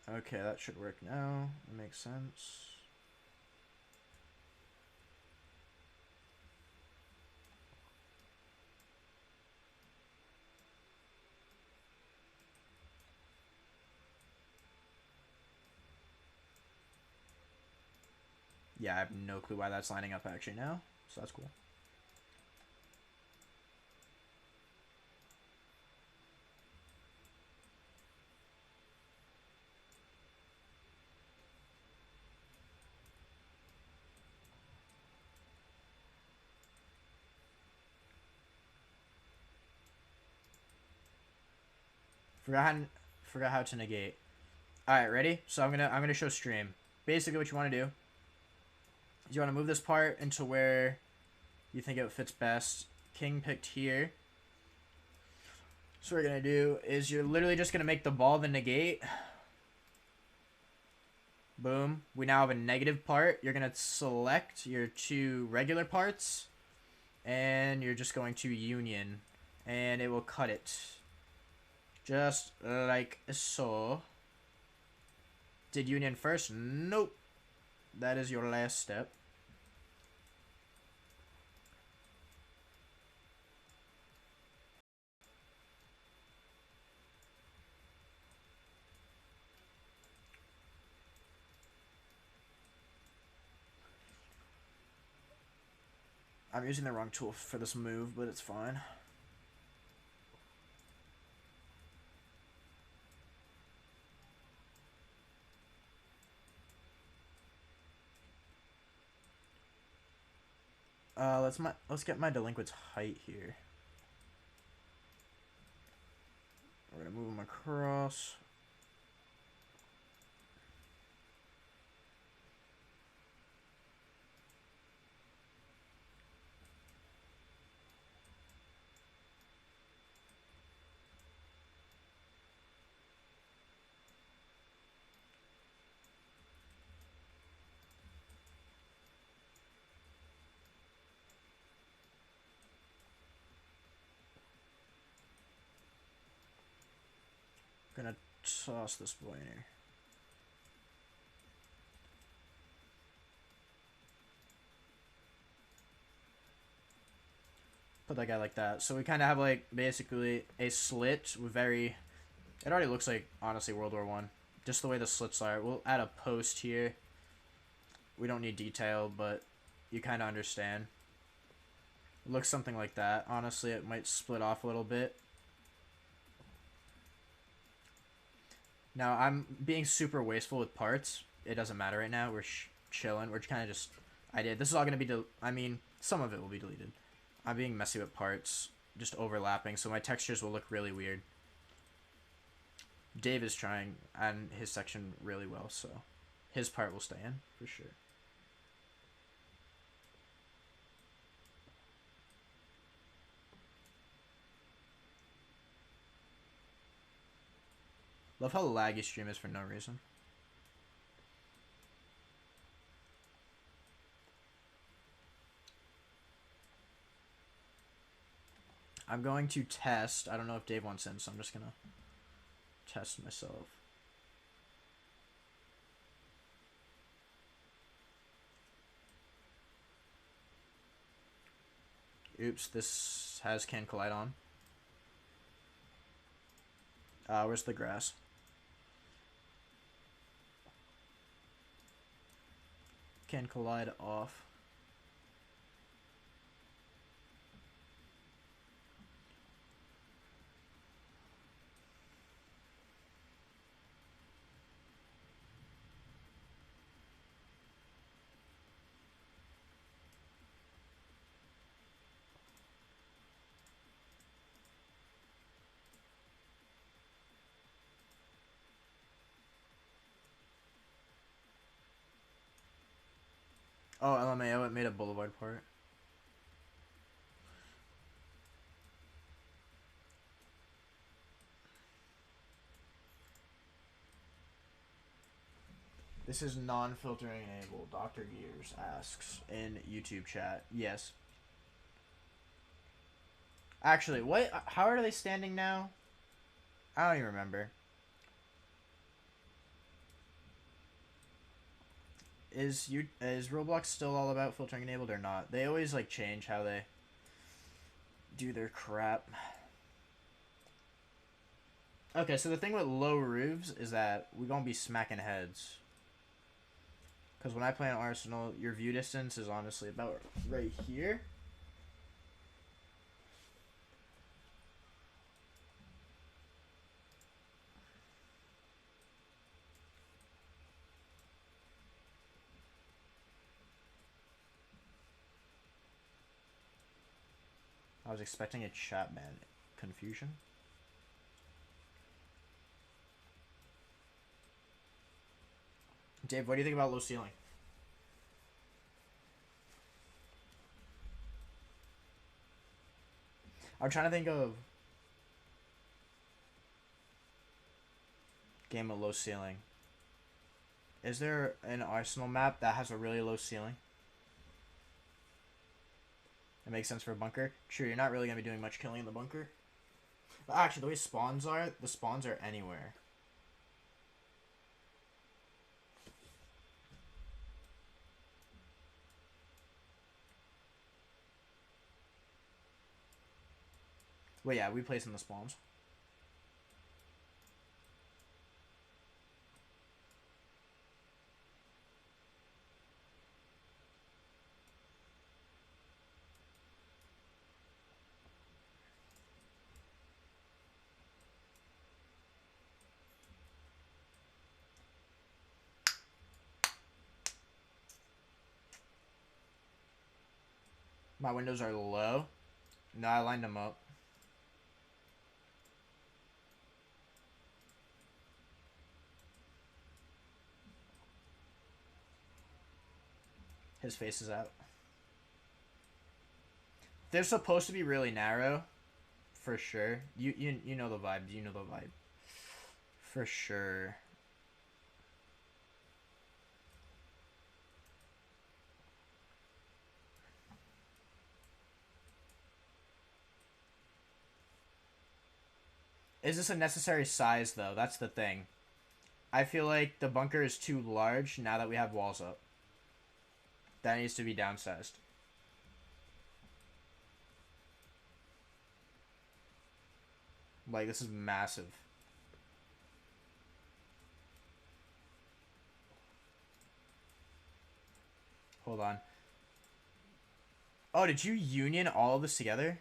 Okay, that should work now. That makes sense. Yeah, I have no clue why that's lining up actually now, so that's cool. Forgot how to negate. All right, ready? So I'm gonna show stream. Basically, what you want to do is you want to move this part into where you think it fits best. King picked here. So what we're gonna do is you're literally just gonna make the ball the negate. Boom. We now have a negative part. You're gonna select your two regular parts, and you're just going to union, and it will cut it. Just like so. Did union first? Nope. That is your last step. I'm using the wrong tool for this move, but it's fine. Let's get my delinquent's height here. We're gonna move him across. Gonna toss this boy in here. Put that guy like that. So we kind of have like basically a slit with very... It already looks like, honestly, World War I. Just the way the slits are. We'll add a post here. We don't need detail, but you kind of understand. It looks something like that. Honestly, it might split off a little bit. Now, I'm being super wasteful with parts. It doesn't matter right now. We're chilling. We're kind of just... This is all going to be... I mean, some of it will be deleted. I'm being messy with parts. Just overlapping, so my textures will look really weird. Dave is trying on his section really well, so his part will stay in, for sure. Love how laggy stream is for no reason. I'm going to test. I don't know if Dave wants in, so I'm just going to test myself. Oops, this has Can Collide on. Where's the grass? Can Collide off. Oh, LMAO, it made a Boulevard port. This is non-filtering enabled, Dr. Gears asks in YouTube chat. Yes. Actually, what? How are they standing now? I don't even remember. Is Roblox still all about filtering enabled or not? They always like change how they do their crap. Okay, so the thing with low roofs is that we're gonna be smacking heads. Because when I play on Arsenal, your view distance is honestly about right here. I was expecting a chat ban confusion. Dave, what do you think about low ceiling? I'm trying to think of game with low ceiling. Is there an Arsenal map that has a really low ceiling? It makes sense for a bunker. True, you're not really going to be doing much killing in the bunker. But actually, the way spawns are, the spawns are anywhere. Well, yeah, we place in the spawns. My windows are low. No, I lined them up. His face is out. They're supposed to be really narrow, for sure. You know the vibe. You know the vibe. For sure. Is this a necessary size, though? That's the thing. I feel like the bunker is too large now that we have walls up. That needs to be downsized. Like, this is massive. Hold on. Oh, did you union all of this together?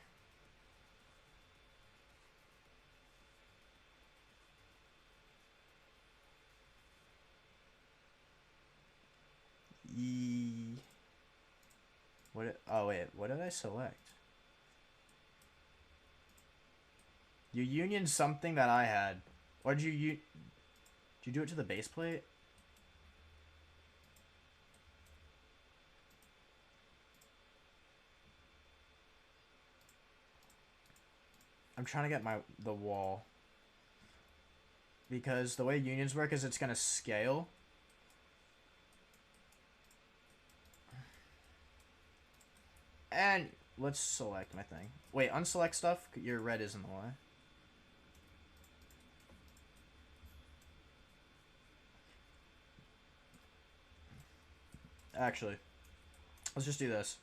Oh wait, what did I select? You union something that I had. Or did you do it to the base plate? I'm trying to get the wall. Because the way unions work is it's gonna scale. And let's select my thing. Wait, unselect stuff? Your red is in the way. Actually, let's just do this.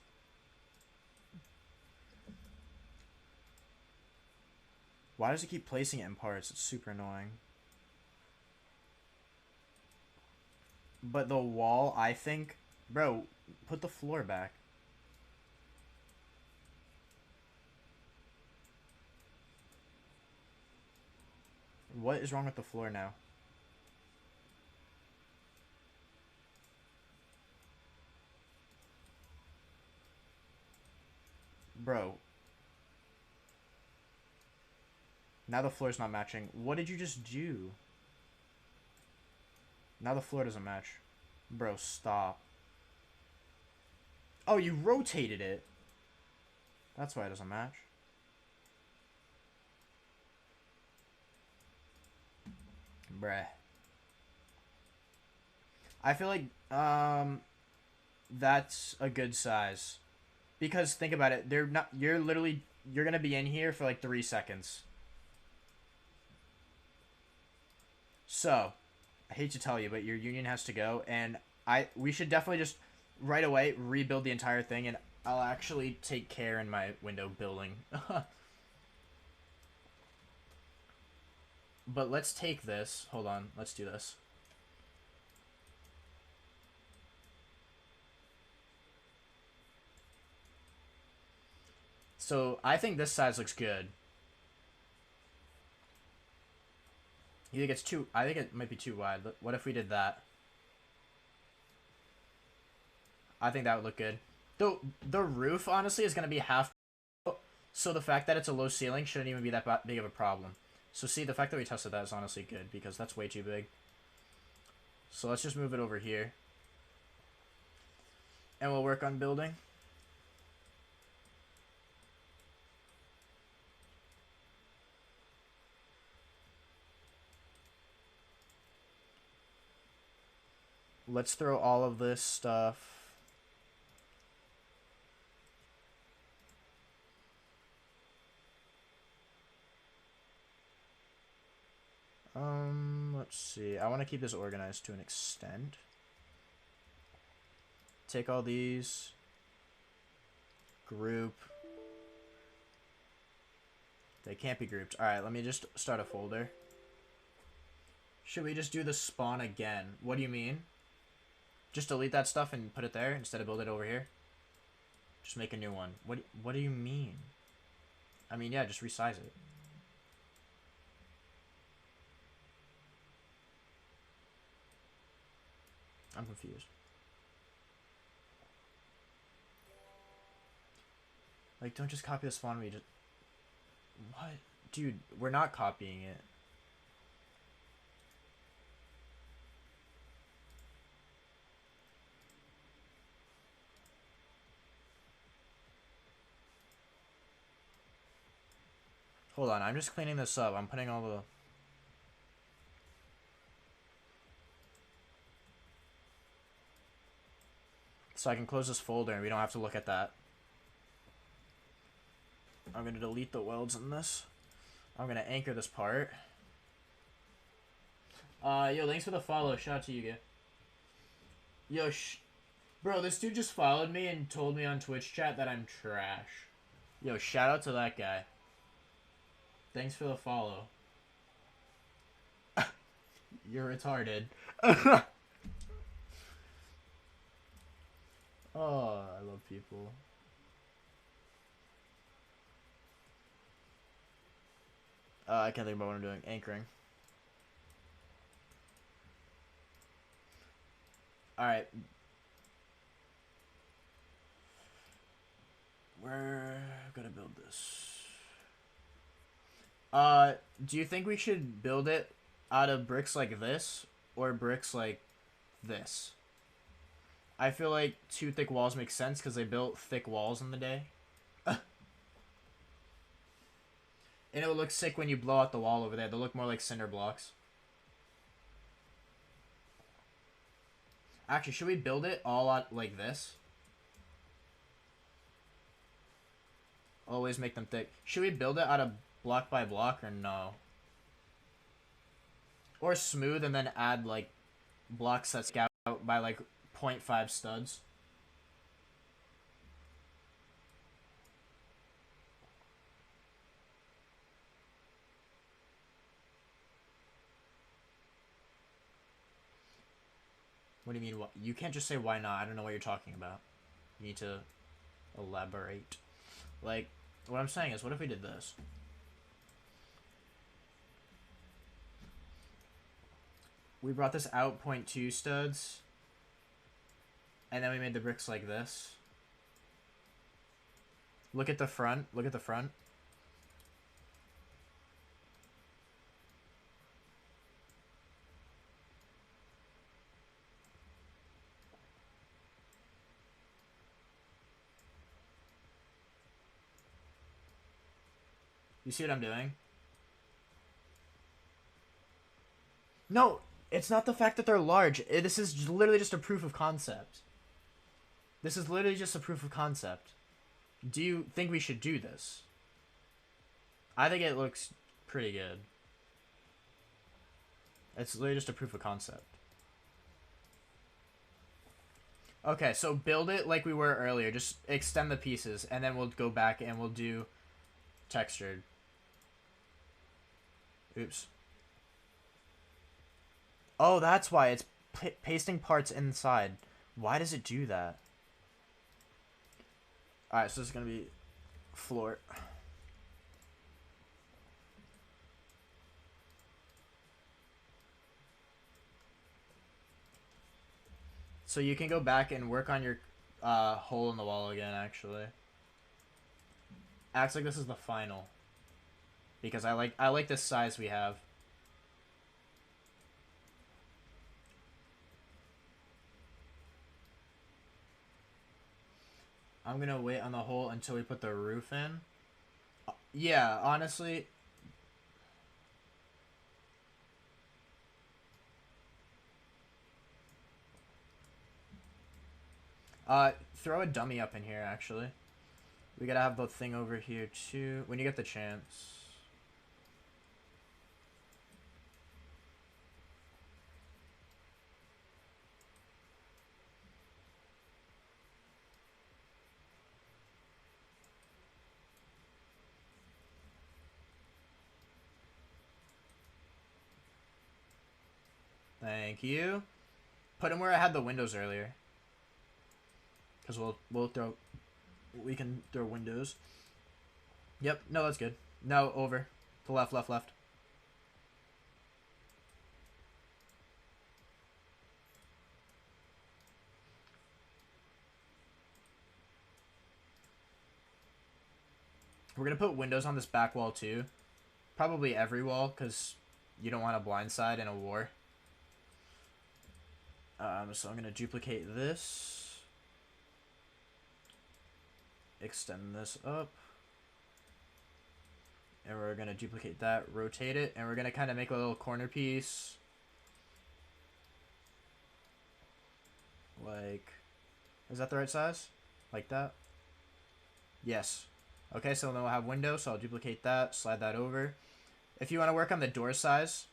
Why does it keep placing it in parts? It's super annoying. But the wall, I think... Bro, put the floor back. What is wrong with the floor now? Bro. Now the floor's not matching. What did you just do? Now the floor doesn't match. Bro, stop. Oh, you rotated it. That's why it doesn't match. Bruh. I feel like that's a good size. Because think about it, you're gonna be in here for like 3 seconds. So, I hate to tell you, but your union has to go, and we should definitely just right away rebuild the entire thing, and I'll actually take care in my window building. But let's take this. Hold on, let's do this. So I think this size looks good. You think it's too? I think it might be too wide. What if we did that? I think that would look good. The roof honestly is gonna be half. So the fact that it's a low ceiling shouldn't even be that big of a problem. So see, the fact that we tested that is honestly good because that's way too big. So let's just move it over here. And we'll work on building. Let's throw all of this stuff. Let's see. I want to keep this organized to an extent. Take all these. Group. They can't be grouped. Alright, let me just start a folder. Should we just do the spawn again? What do you mean? Just delete that stuff and put it there instead of build it over here? Just make a new one. What do you mean? I mean, yeah, just resize it. I'm confused. Like, don't just copy the spawn. We just... What? Dude, we're not copying it. Hold on, I'm just cleaning this up. I'm putting all the... So I can close this folder and we don't have to look at that. I'm going to delete the welds in this. I'm going to anchor this part. Yo, thanks for the follow. Shout out to you, guy. Yo, bro, this dude just followed me and told me on Twitch chat that I'm trash. Yo, shout out to that guy. Thanks for the follow. You're retarded. Oh, I love people. I can't think about what I'm doing. Anchoring. Alright. We're gonna build this. Do you think we should build it out of bricks like this or bricks like this? I feel like two thick walls make sense because they built thick walls in the day. And it would look sick when you blow out the wall over there. They'll look more like cinder blocks. Actually, should we build it all out like this? Always make them thick. Should we build it out of block by block or no? Or smooth and then add like blocks that scout out by like 0.5 studs. What do you mean? What? You can't just say why not. I don't know what you're talking about. You need to elaborate. Like, what I'm saying is, what if we did this? We brought this out 0.2 studs. And then we made the bricks like this. Look at the front. Look at the front. You see what I'm doing? No, it's not the fact that they're large. This is literally just a proof of concept. This is literally just a proof of concept. Do you think we should do this? I think it looks pretty good. It's literally just a proof of concept. Okay, so build it like we were earlier. Just extend the pieces, and then we'll go back and we'll do textured. Oops. Oh, that's why it's pasting parts inside. Why does it do that? Alright, so this is going to be floor. So you can go back and work on your hole in the wall again, actually. Acts like this is the final. Because I like this size we have. I'm gonna wait on the hole until we put the roof in. Yeah, honestly. Throw a dummy up in here, actually. We gotta have the thing over here, too. When you get the chance. Thank you. Put them where I had the windows earlier. Because we can throw windows. Yep, no, that's good. No, over. To left, left, left. We're going to put windows on this back wall too. Probably every wall, because you don't want a blind side in a war. So I'm going to duplicate this. Extend this up. And we're going to duplicate that, rotate it, and we're going to kind of make a little corner piece. Like, is that the right size? Like that? Yes. Okay, so then we'll have windows, so I'll duplicate that, slide that over. If you want to work on the door sizes.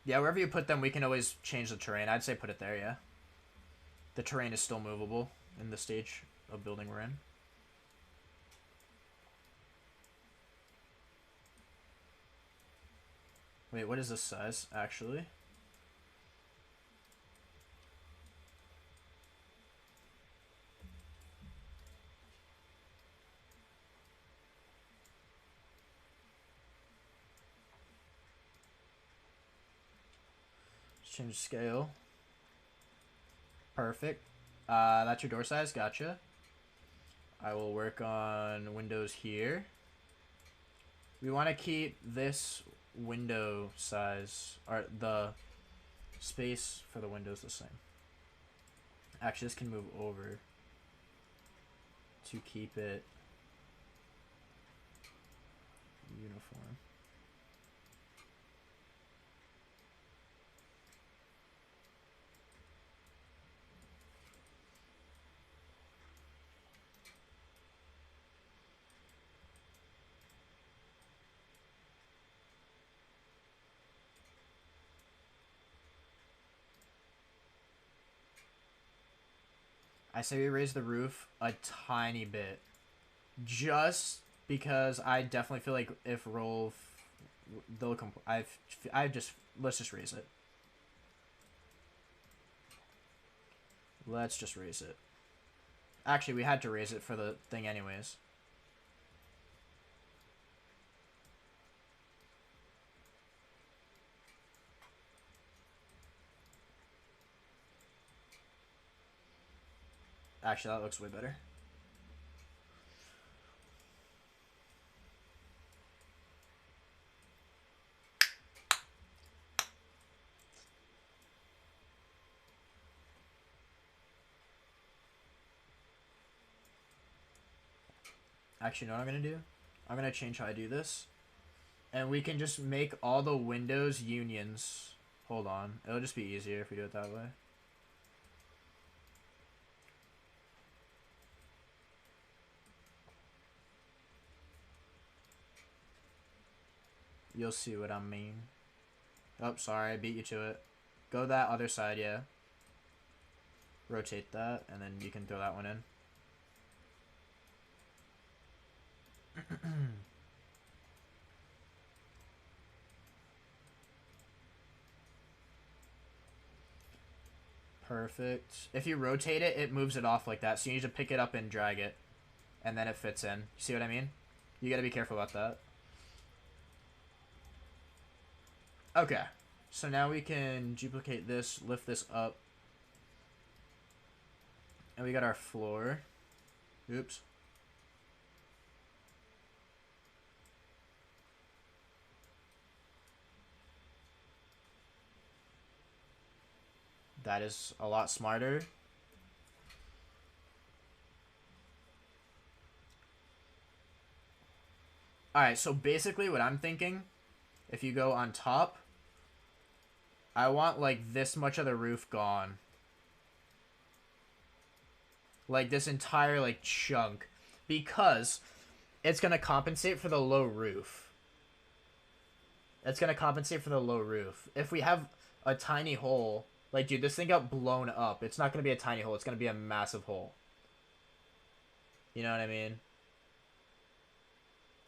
Yeah, wherever you put them, we can always change the terrain. I'd say put it there, yeah. The terrain is still movable in the stage of building we're in. Wait, what is this size, actually? Change scale. Perfect. That's your door size. Gotcha. I will work on windows here. We want to keep this window size, or the space for the windows, the same. Actually, this can move over to keep it uniform. I say we raise the roof a tiny bit. Just because I definitely feel like if roll, they'll let's just raise it. Let's just raise it. Actually, we had to raise it for the thing anyways. Actually, that looks way better. Actually, you know what I'm going to do? I'm going to change how I do this. And we can just make all the windows unions. Hold on. It'll just be easier if we do it that way. You'll see what I mean. Oh, sorry. I beat you to it. Go that other side, yeah. Rotate that, and then you can throw that one in. Perfect. If you rotate it, it moves it off like that. So you need to pick it up and drag it. And then it fits in. You see what I mean? You gotta be careful about that. Okay. So now we can duplicate this, lift this up. And we got our floor. Oops. That is a lot smarter. Alright, so basically what I'm thinking, if you go on top, I want like this much of the roof gone. Like this entire like chunk. Because it's going to compensate for the low roof. It's going to compensate for the low roof. If we have a tiny hole, like dude, this thing got blown up. It's not going to be a tiny hole. It's going to be a massive hole. You know what I mean?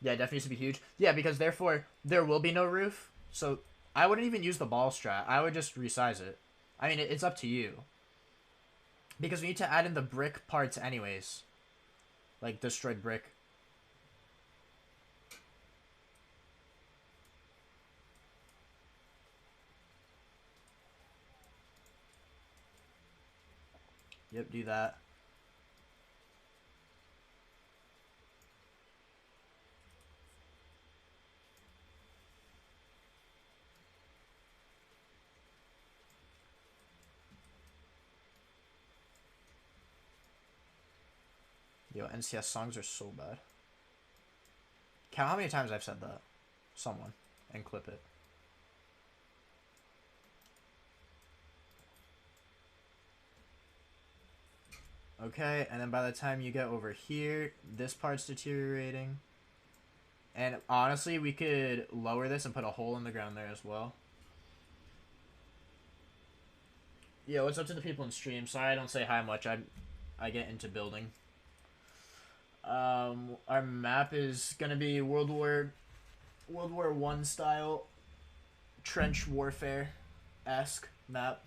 Yeah, it definitely needs to be huge. Yeah, because therefore, there will be no roof. So, I wouldn't even use the ball strat. I would just resize it. I mean, it's up to you. Because we need to add in the brick parts anyways. Like, destroyed brick. Yep, do that. Yo, NCS songs are so bad. Count how many times I've said that. Someone. And clip it. Okay, and then by the time you get over here, this part's deteriorating. And honestly, we could lower this and put a hole in the ground there as well. Yeah, what's up to the people in stream? Sorry I don't say hi much. I get into building. Our map is gonna be World War I style trench warfare-esque map.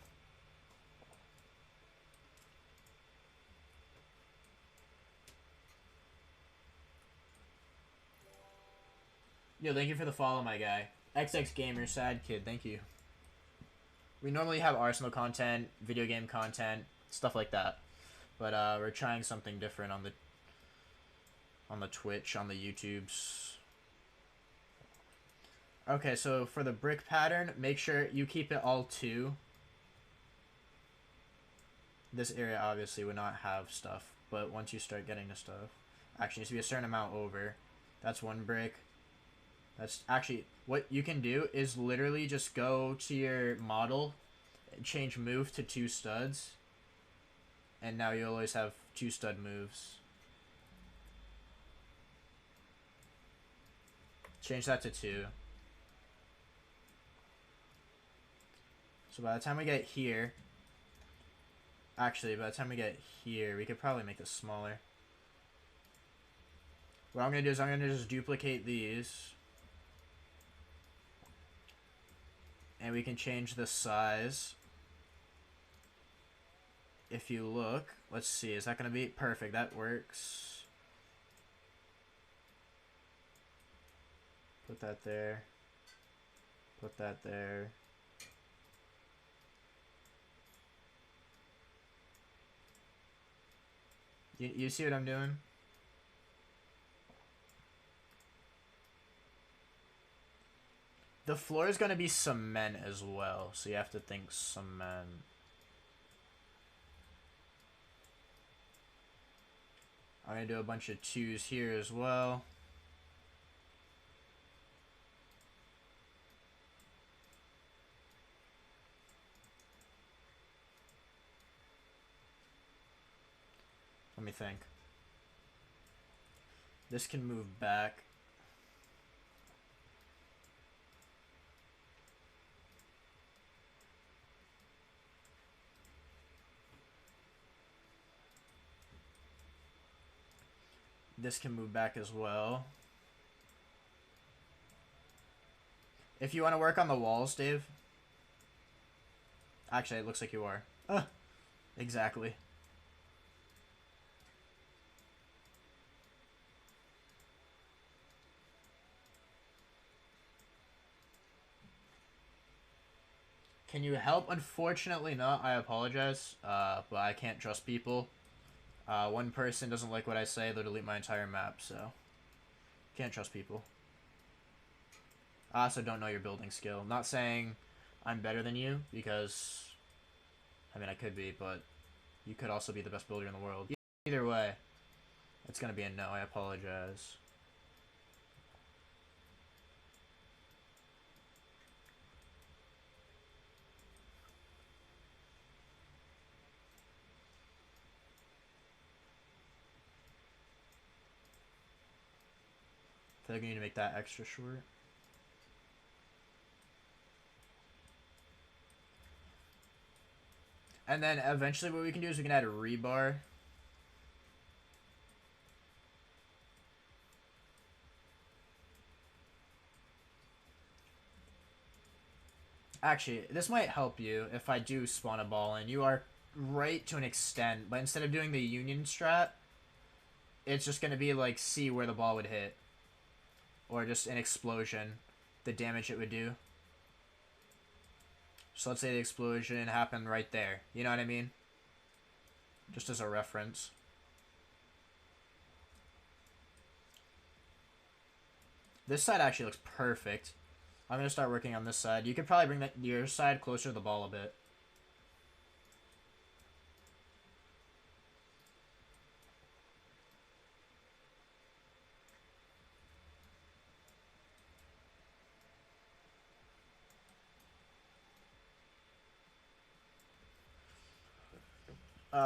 Yo, thank you for the follow, my guy. XX Gamer, sad kid, thank you. We normally have Arsenal content, video game content, stuff like that. But we're trying something different on the Twitch, on the YouTubes. Okay, so for the brick pattern, make sure you keep it all 2. This area obviously would not have stuff, but once you start getting the stuff, actually needs to be a certain amount over. That's 1 brick. That's actually, what you can do is literally just go to your model, change move to 2 studs, and now you'll always have 2 stud moves. Change that to 2. So by the time we get here, actually, by the time we get here, we could probably make this smaller. What I'm going to do is I'm going to just duplicate these. And we can change the size. If you look, let's see, is that going to be perfect? That works. Put that there. Put that there. You see what I'm doing? The floor is going to be cement as well, so you have to think cement. I'm going to do a bunch of 2s here as well. Let me think. This can move back. This can move back as well. If you want to work on the walls, Dave. Actually, it looks like you are. Exactly. Can you help? Unfortunately not. I apologize. But I can't trust people. One person doesn't like what I say, they'll delete my entire map, so... Can't trust people. I also don't know your building skill. Not saying I'm better than you, because... I mean, I could be, but... You could also be the best builder in the world. Either way, it's gonna be a no. I apologize. I feel like we need to make that extra short. And then eventually what we can do is we can add a rebar. Actually, this might help you if I do spawn a ball in. You are right to an extent, but instead of doing the union strat, it's just going to be like see where the ball would hit. Or just an explosion, the damage it would do. So let's say the explosion happened right there. You know what I mean? Just as a reference. This side actually looks perfect. I'm going to start working on this side. You could probably bring that your side closer to the ball a bit.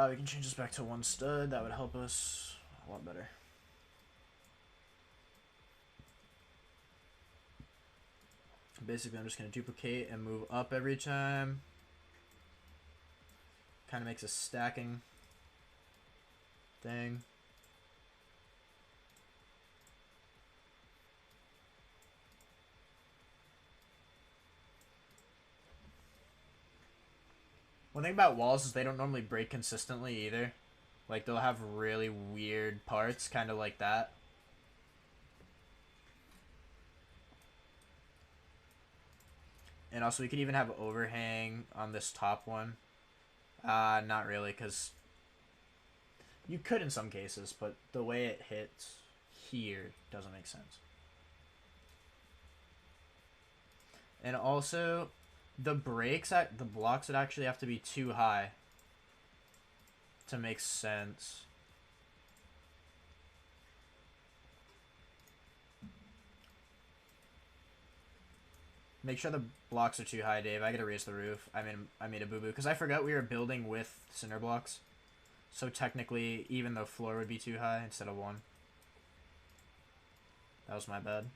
We can change this back to one stud. That would help us a lot better. Basically, I'm just going to duplicate and move up every time. Kind of makes a stacking thing. One thing about walls is they don't normally break consistently either. Like, they'll have really weird parts, kind of like that. And also, we could even have overhang on this top one. Not really, because you could in some cases, but the way it hits here doesn't make sense. And also, the blocks would actually have to be too high to make sense. Make sure the blocks are too high, Dave. I gotta raise the roof. I made a boo-boo because I forgot we were building with cinder blocks. So technically, even the floor would be too high instead of 1. That was my bad.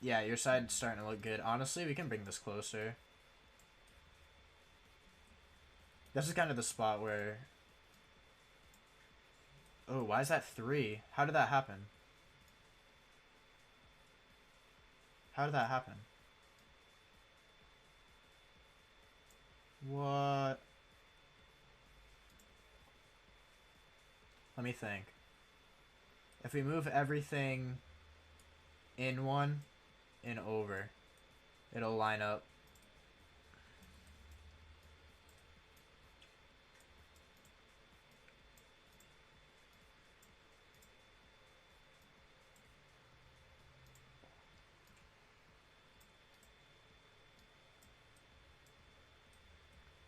Yeah, your side's starting to look good. Honestly, we can bring this closer. This is kind of the spot where... Oh, why is that 3? How did that happen? How did that happen? What? Let me think. If we move everything in one and over, it'll line up.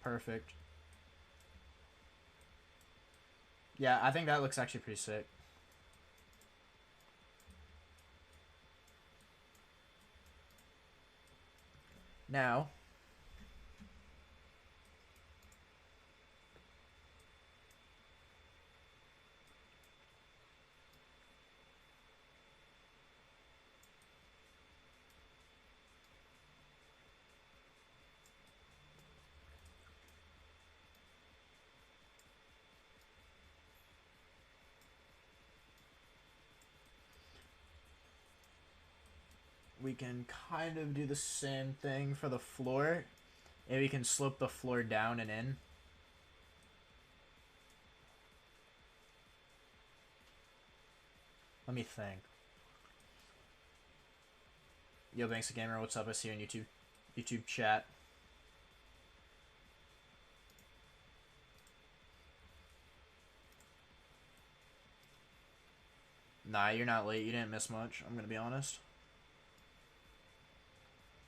Perfect. Yeah, I think that looks actually pretty sick. Now, we can kind of do the same thing for the floor. Maybe we can slope the floor down and in. Let me think. Yo, Banks the Gamer, what's up? I see you in YouTube chat. Nah, you're not late. You didn't miss much. I'm gonna be honest.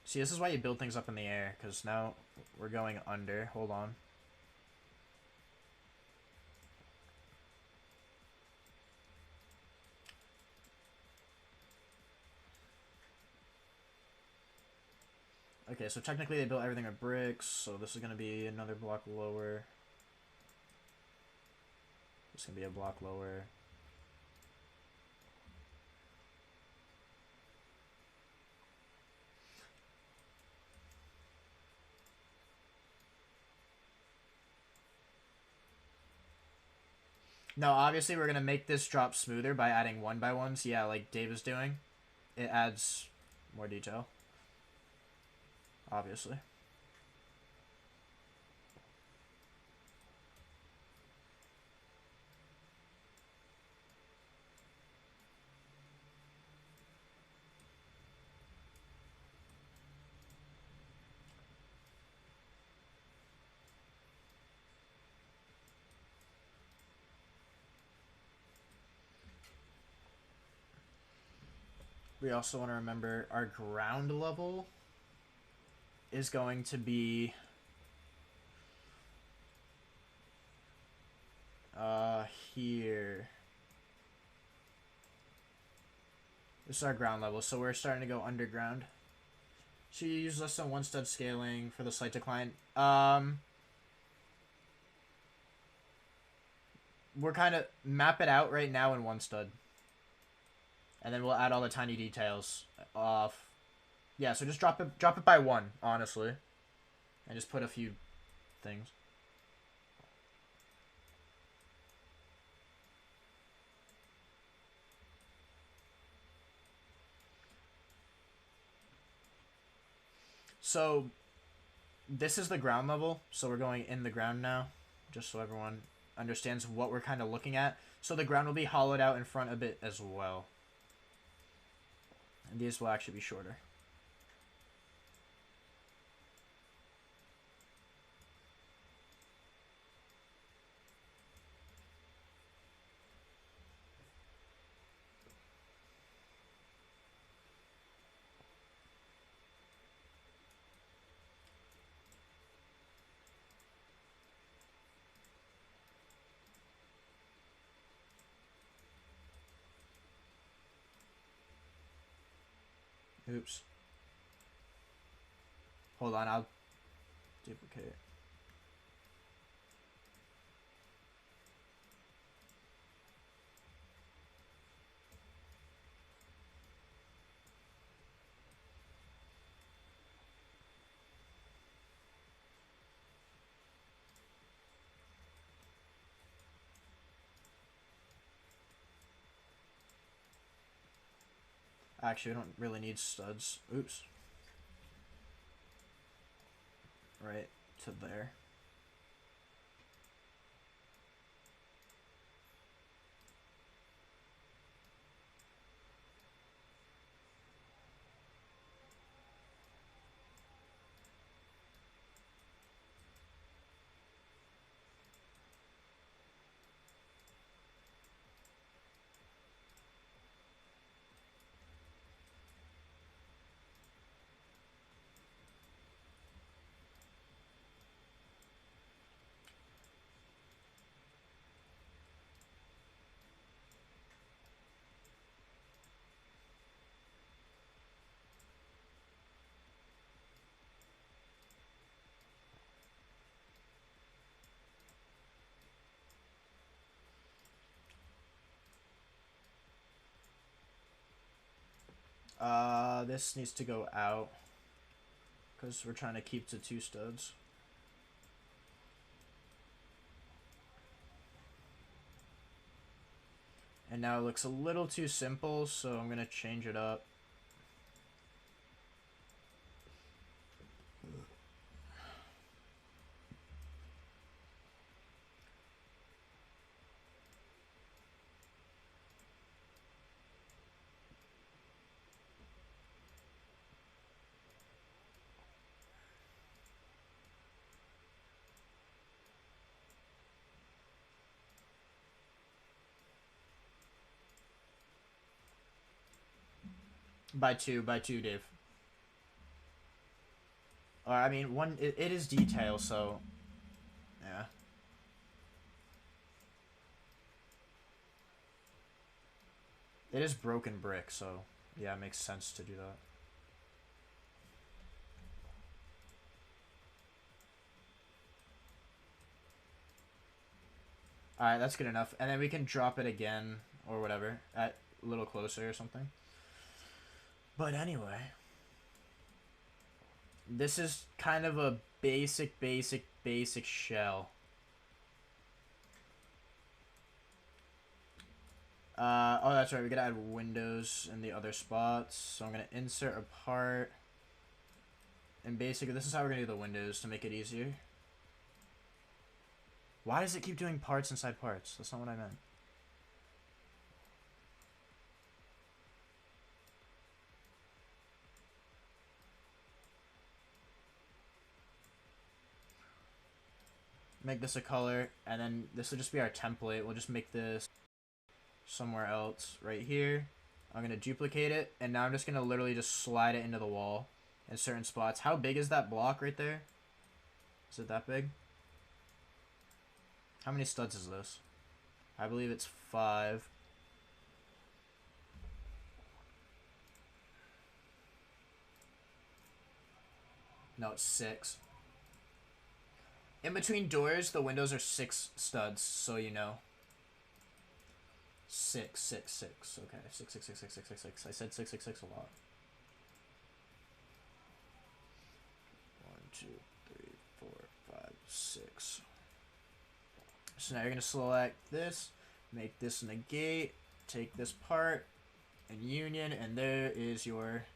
See, this is why you build things up in the air, because now we're going under. Hold on. Okay, so technically they built everything with bricks, so this is going to be another block lower. This is going to be a block lower. No, obviously we're going to make this drop smoother by adding 1x1s. Yeah, like Dave is doing. It adds more detail. Obviously. We also want to remember our ground level is going to be here. This is our ground level, so we're starting to go underground. So you use less than one stud scaling for the slight decline. We're kind of map it out right now in one stud. And then we'll add all the tiny details off. Yeah, so just drop it by one, honestly. And just put a few things. So this is the ground level, so we're going in the ground now, just so everyone understands what we're kind of looking at. So the ground will be hollowed out in front a bit as well. And these will actually be shorter. Oops. Hold on, I'll duplicate. Actually, we don't really need studs. Oops. Right to there. This needs to go out because we're trying to keep to 2 studs. And now it looks a little too simple, so I'm gonna change it up. By two, Dave. Or, I mean, it is detail, so... Yeah. It is broken brick, so... Yeah, it makes sense to do that. Alright, that's good enough. And then we can drop it again, or whatever, at a little closer or something. But anyway... This is kind of a basic shell. Oh, that's right. We gotta add windows in the other spots. So I'm gonna insert a part. And basically, this is how we're gonna do the windows to make it easier. Why does it keep doing parts inside parts? That's not what I meant. Make this a color, and then this will just be our template. We'll just make this somewhere else right here. I'm gonna duplicate it, and now I'm just gonna literally just slide it into the wall in certain spots. How big is that block right there? Is it that big? How many studs is this? I believe it's 5. No, it's 6. In between doors, the windows are 6 studs, so you know. 6, 6, 6. Okay, 6, 6, 6, 6, 6, 6, 6. I said 6, 6, 6 a lot. 1, 2, 3, 4, 5, 6. So now you're gonna select this, make this negate, take this part, and union, and there is your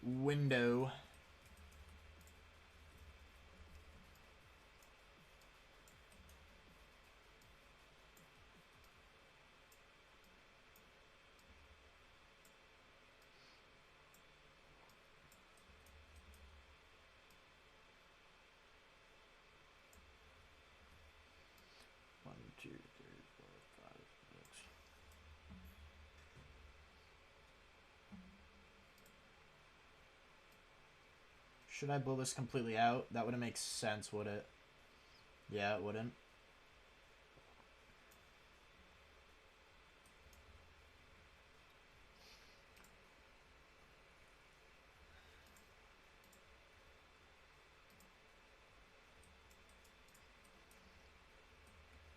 window. Should I blow this completely out? That wouldn't make sense, would it? Yeah, it wouldn't.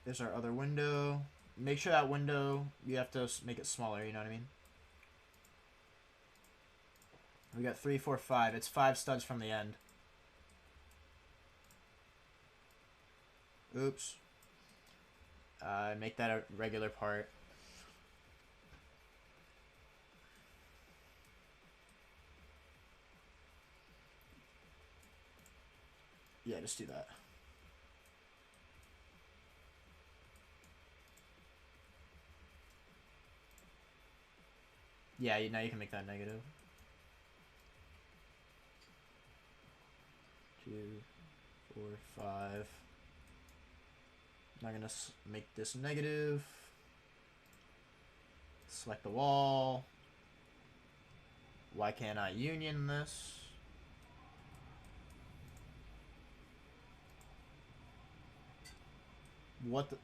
There's our other window. Make sure that window, you have to make it smaller, you know what I mean? We got 3, 4, 5. It's 5 studs from the end. Oops. Make that a regular part. Yeah, just do that. Yeah, now you can make that negative. 2, 4, 5. I'm gonna make this negative. Select the wall. Why can't I union this? What the...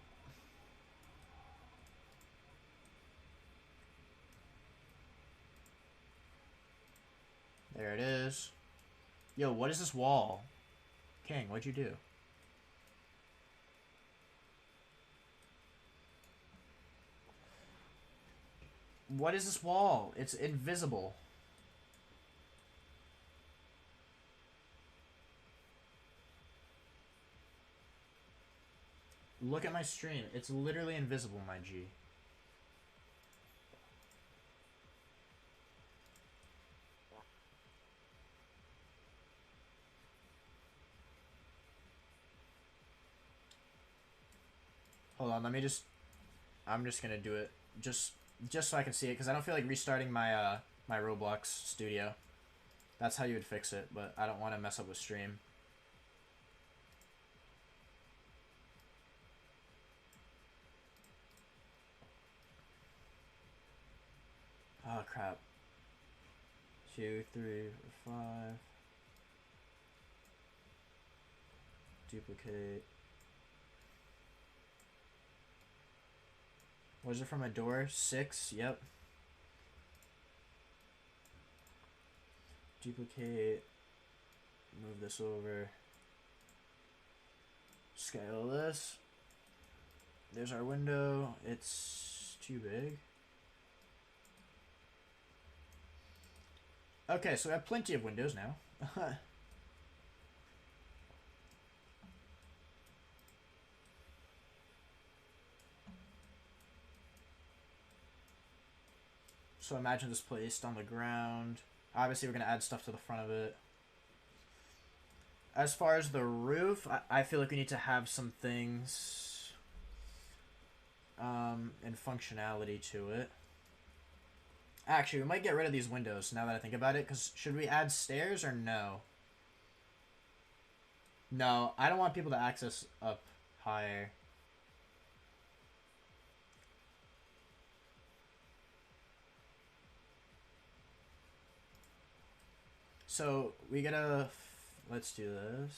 There it is. Yo, what is this wall? King, what'd you do? What is this wall? It's invisible. Look at my stream. It's literally invisible, my G. Hold on, let me just... I'm just gonna do it. Just so I can see it, because I don't feel like restarting my, my Roblox studio. That's how you would fix it, but I don't want to mess up with stream. Oh, crap. 2, 3, 5. Duplicate. Was it from a door? 6, yep. Duplicate. Move this over. Scale this. There's our window. It's too big. Okay, so we have plenty of windows now. So imagine this placed on the ground. Obviously, we're going to add stuff to the front of it. As far as the roof, I feel like we need to have some things and functionality to it. Actually, we might get rid of these windows now that I think about it, because should we add stairs or no? No, I don't want people to access up higher. So we gotta... Let's do this.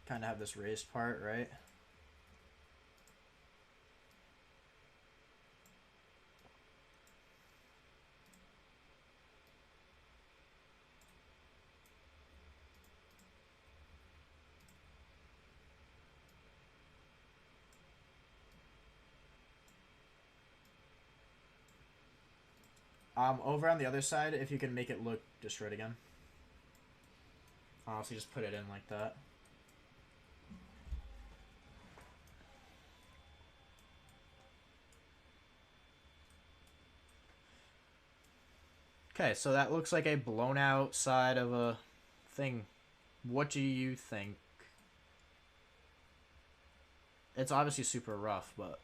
Kind of have this raised part, right? Over on the other side, if you can make it look destroyed again. Honestly, just put it in like that. Okay, so that looks like a blown out side of a thing. What do you think? It's obviously super rough, but...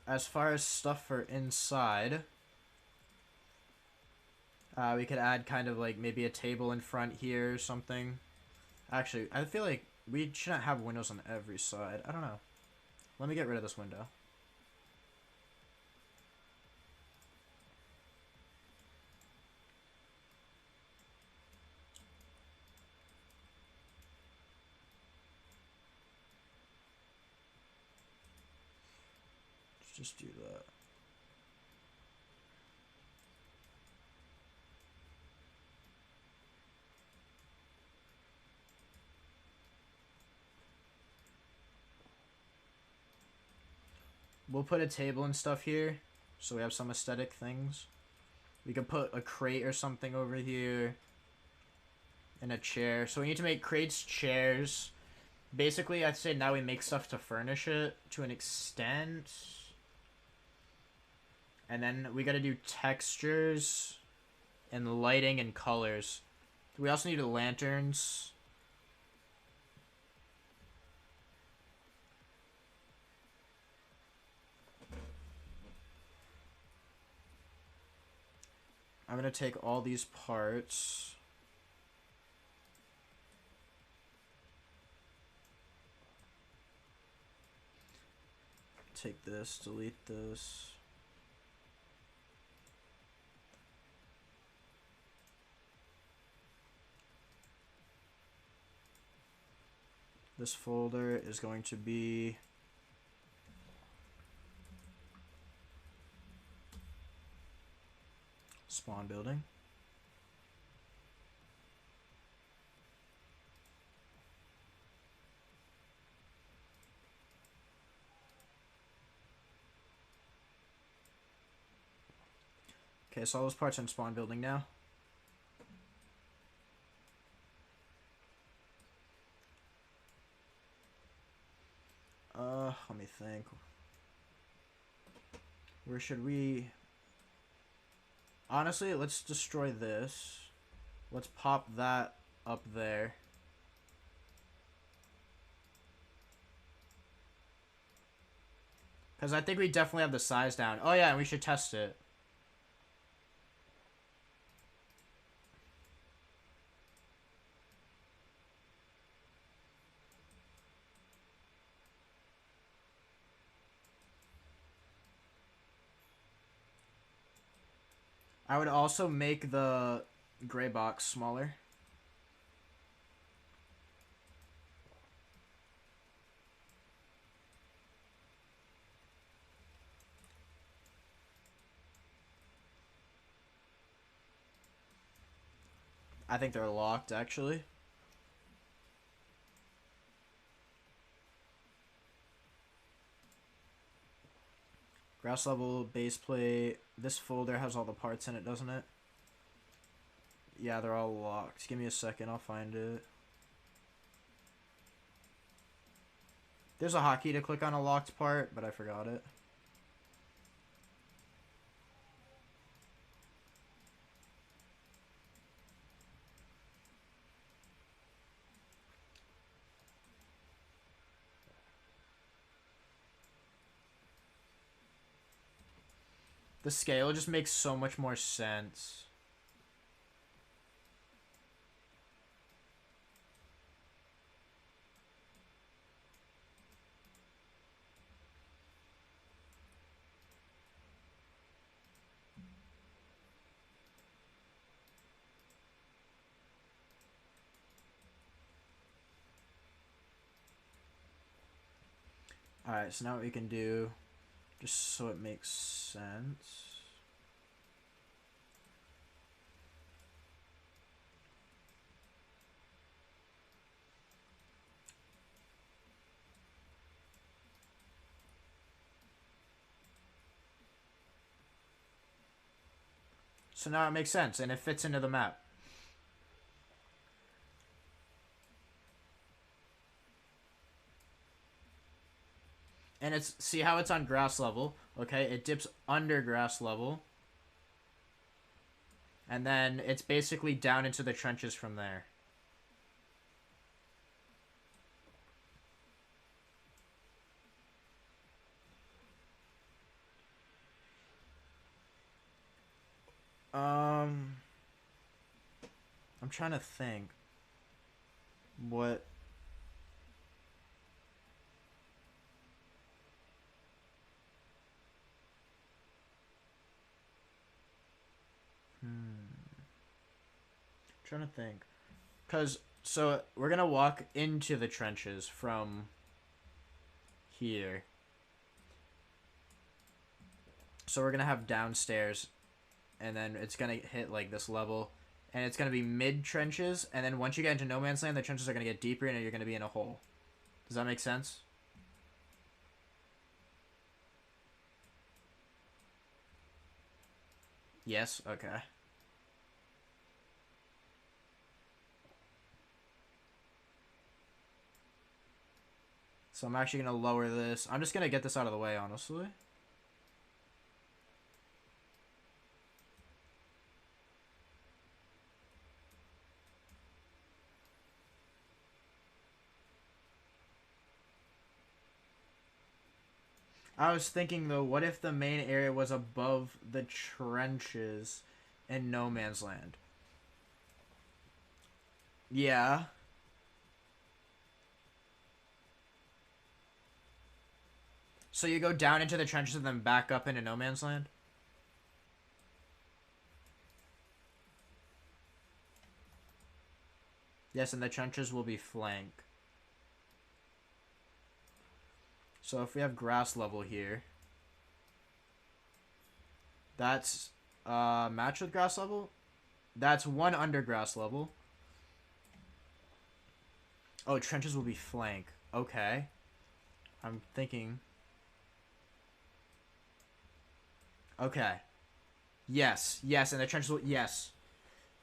As far as stuff for inside, we could add kind of like maybe a table in front here or something. Actually, I feel like we shouldn't have windows on every side. I don't know. Let me get rid of this window. Let's just do that. We'll put a table and stuff here, so we have some aesthetic things. We could put a crate or something over here, and a chair. So we need to make crates, chairs. Basically, I'd say now we make stuff to furnish it to an extent. And then we gotta do textures, and lighting, and colors. We also need lanterns. I'm gonna take all these parts. Take this, delete this. This folder is going to be spawn building. Okay, so all those parts are in spawn building now. Let me think. Where should we... Honestly, let's destroy this. Let's pop that up there. Because I think we definitely have the size down. Oh yeah, and we should test it. I would also make the gray box smaller. I think they're locked, actually. Grass level, base plate. This folder has all the parts in it, doesn't it? Yeah, they're all locked. Give me a second, I'll find it. There's a hotkey to click on a locked part, but I forgot it. The scale just makes so much more sense. Alright, so now what we can do, just so it makes sense. So now it makes sense, and it fits into the map. And it's, see how it's on grass level, okay? It dips under grass level. And then it's basically down into the trenches from there. I'm trying to think. What... Trying to think. Because, so, we're going to walk into the trenches from here. So we're going to have downstairs, and then it's going to hit, like, this level. And it's going to be mid-trenches, and then once you get into no man's land, the trenches are going to get deeper, and you're going to be in a hole. Does that make sense? Yes? Okay. So I'm actually going to lower this. I'm just going to get this out of the way, honestly. I was thinking, though, what if the main area was above the trenches in no man's land? Yeah. So you go down into the trenches and then back up into no man's land? Yes, and the trenches will be flank. So if we have grass level here, that's match with grass level. That's one under grass level. Oh, trenches will be flank. Okay. I'm thinking. Okay. Yes, yes, and the trenches will. Yes.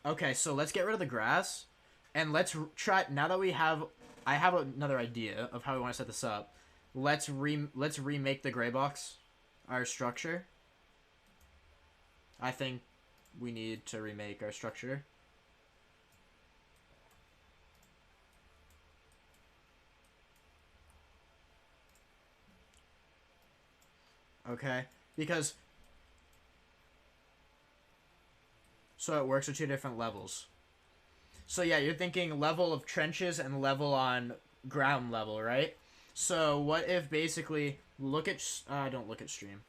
Okay, so let's get rid of the grass, and let's try. Now that we have, I have another idea of how we want to set this up. Let's remake the gray box, our structure. I think we need to remake our structure. Okay, because so it works with two different levels. So yeah, you're thinking level of trenches and level on ground level, right? So what if basically look at don't look at stream.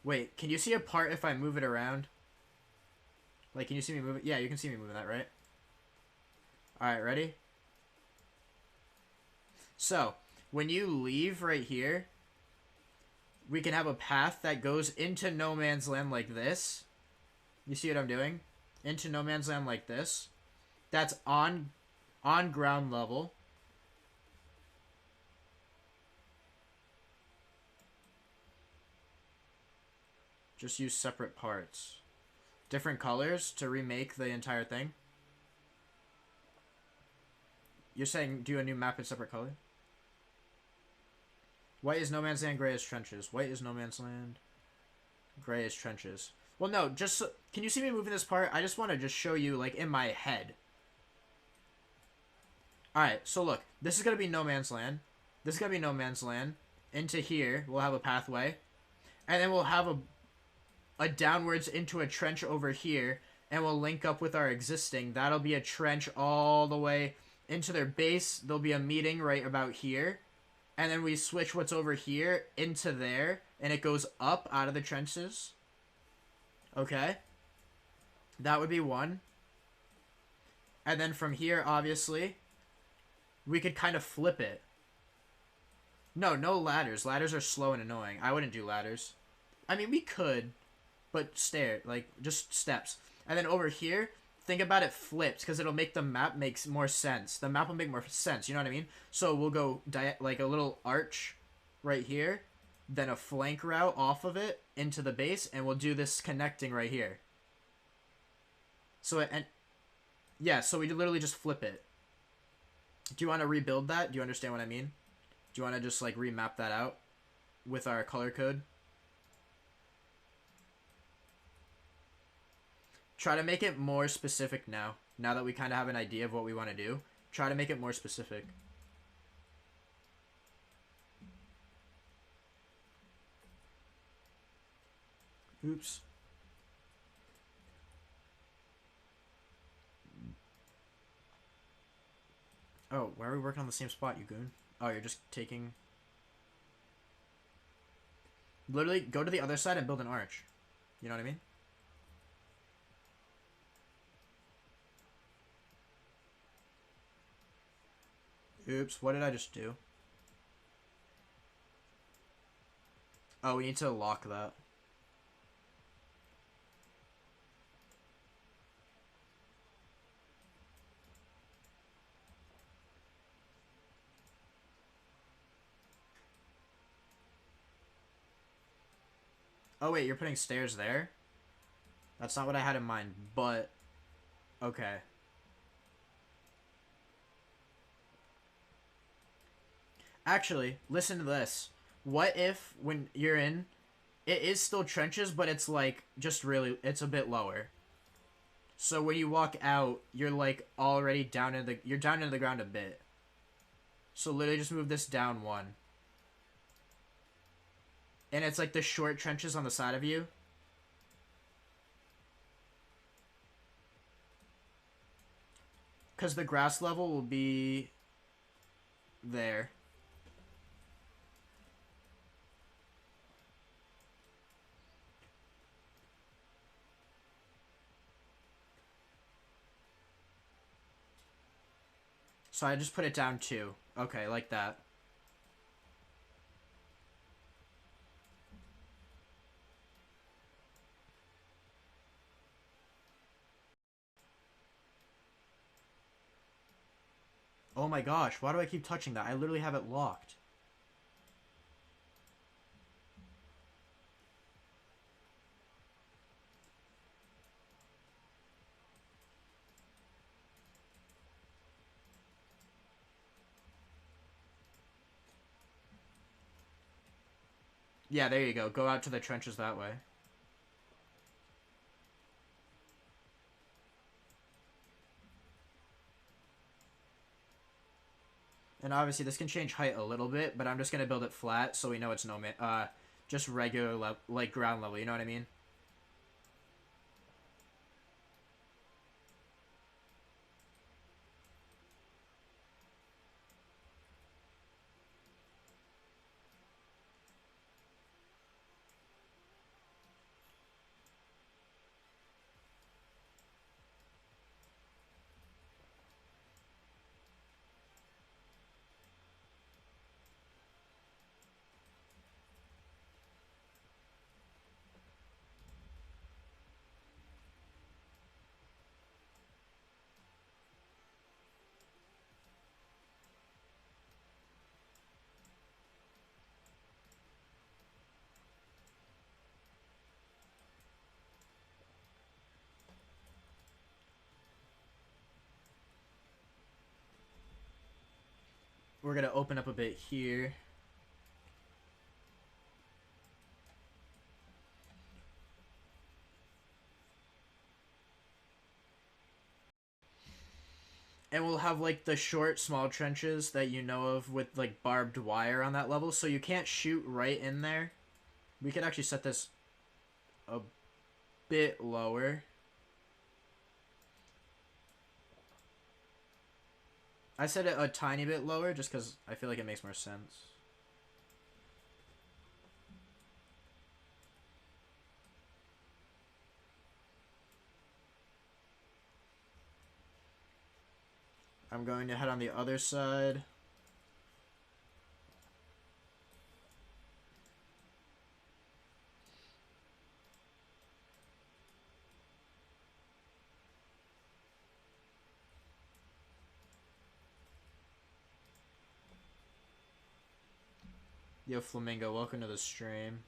Wait, can you see a part if I move it around? Like, can you see me move it? Yeah, you can see me moving that, right? All right, ready? So when you leave right here, we can have a path that goes into no man's land like this. You see what I'm doing? Into no man's land like this. That's on ground level. Just use separate parts. Different colors to remake the entire thing. You're saying do a new map in separate color? White is no man's land, gray is trenches. White is no man's land, gray is trenches. Well, no, just so, can you see me moving this part? I just want to just show you, like, in my head. Alright, so look. This is going to be no man's land. This is going to be no man's land. Into here, we'll have a pathway. And then we'll have a downwards into a trench over here. And we'll link up with our existing. That'll be a trench all the way into their base. There'll be a meeting right about here. And then we switch what's over here into there. And it goes up out of the trenches. Okay. That would be one. And then from here, obviously, we could kind of flip it. No ladders. Ladders are slow and annoying. I wouldn't do ladders. I mean, we could, but just steps. And then over here, think about it flipped, because it'll make the map makes more sense. The map will make more sense, you know what I mean? So we'll go like a little arch right here, then a flank route off of it into the base, and we'll do this connecting right here. So so we literally just flip it. Do you want to rebuild that? Do you understand what I mean? Do you want to just like remap that out with our color code? Try to make it more specific now that we kind of have an idea of what we want to do. Try to make it more specific. Oops. Oh, why are we working on the same spot, you goon? Oh, you're just taking... Literally, go to the other side and build an arch. You know what I mean? Oops, what did I just do? Oh, we need to lock that. Oh wait, you're putting stairs there? That's not what I had in mind, but... Okay. Actually, listen to this. What if, when you're in, it is still trenches, but it's like, just really, it's a bit lower. So when you walk out, you're like already down you're down into the ground a bit. So literally just move this down one. And it's like the short trenches on the side of you. Because the grass level will be there. So I just put it down 2. Okay, like that. Oh my gosh, why do I keep touching that? I literally have it locked. Yeah, there you go. Go out to the trenches that way. And obviously this can change height a little bit, but I'm just gonna build it flat so we know it's just regular like ground level. You know what I mean? We're gonna open up a bit here. And we'll have like the short, small trenches that you know of with like barbed wire on that level, so you can't shoot right in there. We could actually set this a bit lower. I set it a tiny bit lower just because I feel like it makes more sense. I'm going to head on the other side. Yo, Flamingo, welcome to the stream.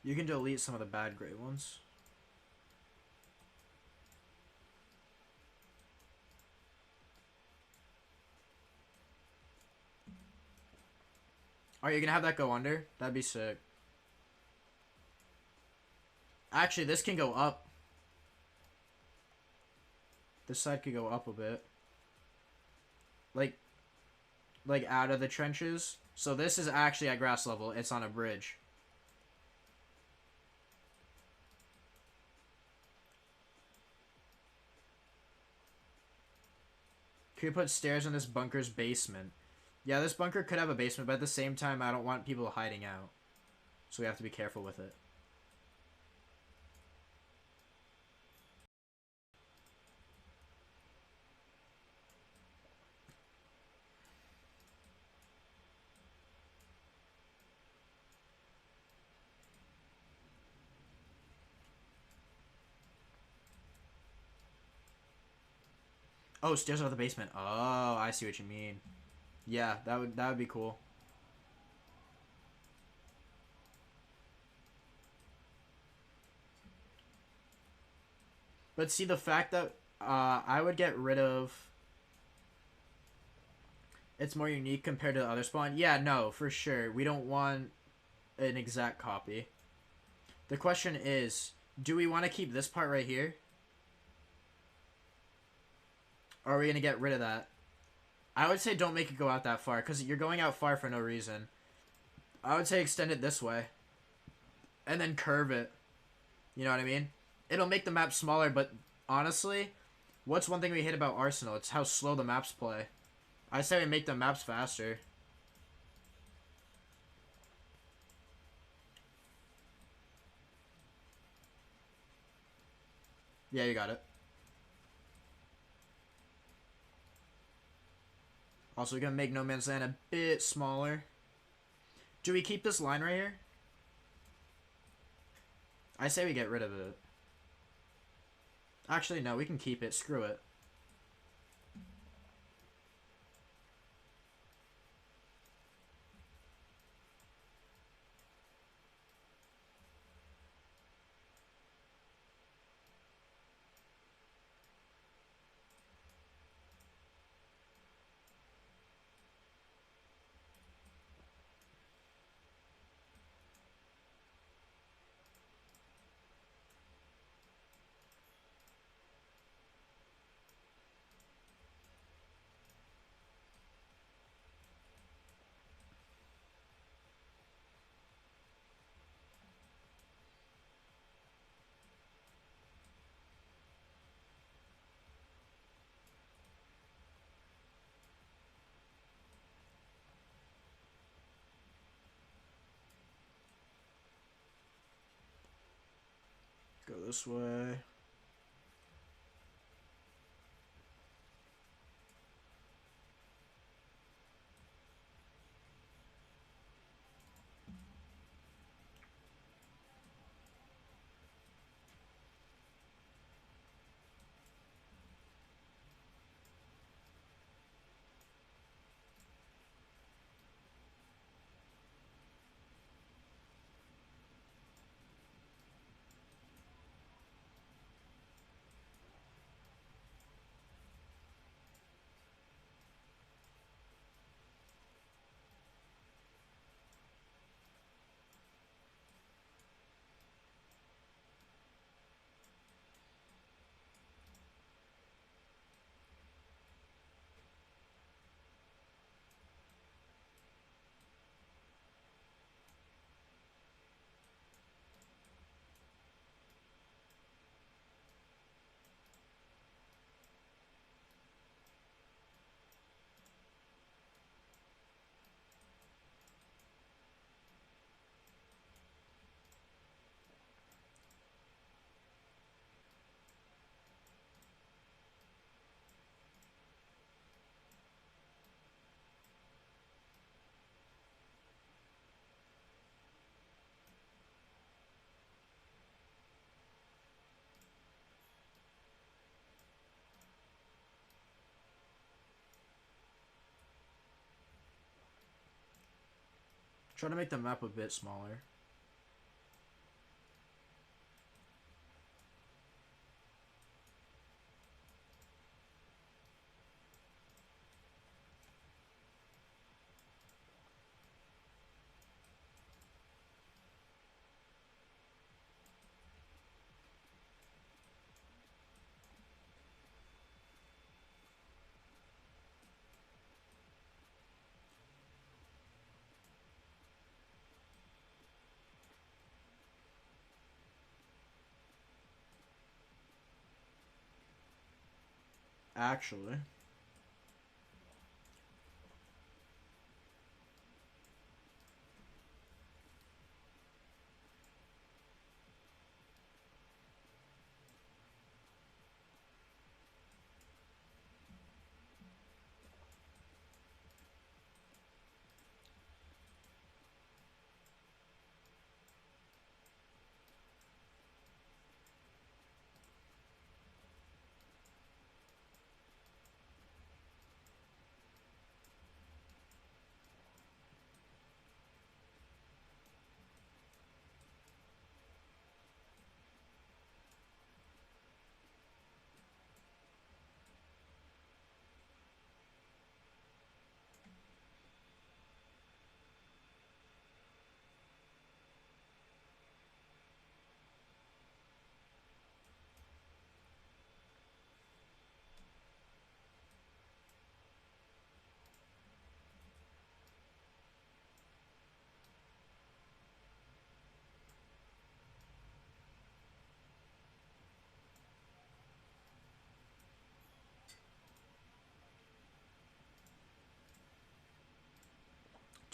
You can delete some of the bad gray ones. Are you gonna have that go under? That'd be sick. Actually, this can go up. This side could go up a bit. Like out of the trenches. So this is actually at grass level. It's on a bridge. Could you put stairs in this bunker's basement? Yeah, this bunker could have a basement, but at the same time, I don't want people hiding out. So we have to be careful with it. Oh, stairs out of the basement. Oh, I see what you mean. Yeah, that would be cool. But see, the fact that I would get rid of, it's more unique compared to the other spawn. Yeah, no, for sure. We don't want an exact copy. The question is, do we want to keep this part right here? Or are we going to get rid of that? I would say don't make it go out that far, because you're going out far for no reason. I would say extend it this way. And then curve it. You know what I mean? It'll make the map smaller, but honestly, what's one thing we hate about Arsenal? It's how slow the maps play. I say we make the maps faster. Yeah, you got it. Also, we're going to make No Man's Land a bit smaller. Do we keep this line right here? I say we get rid of it. Actually, no, we can keep it. Screw it. Go this way. Try to make the map a bit smaller. Actually,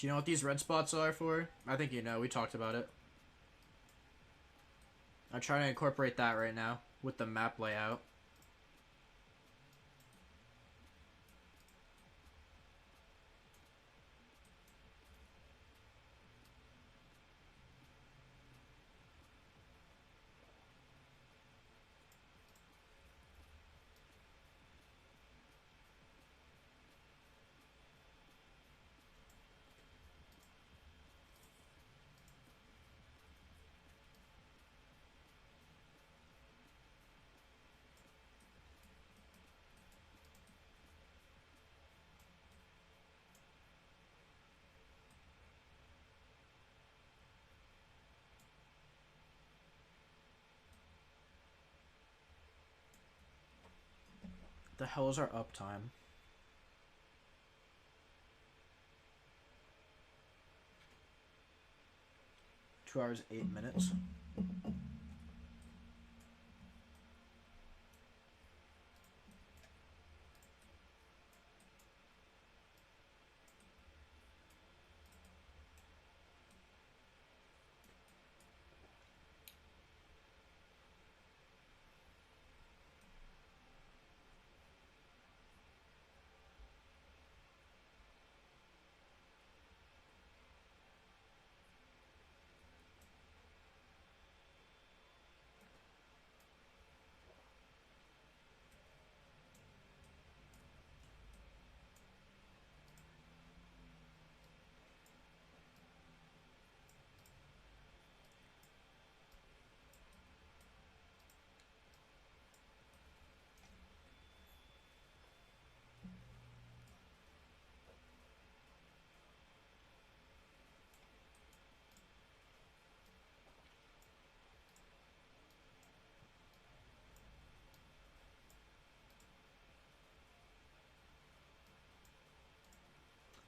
Do you know what these red spots are for? I think you know. We talked about it. I'm trying to incorporate that right now with the map layout. The hell is our uptime? 2 hours, 8 minutes.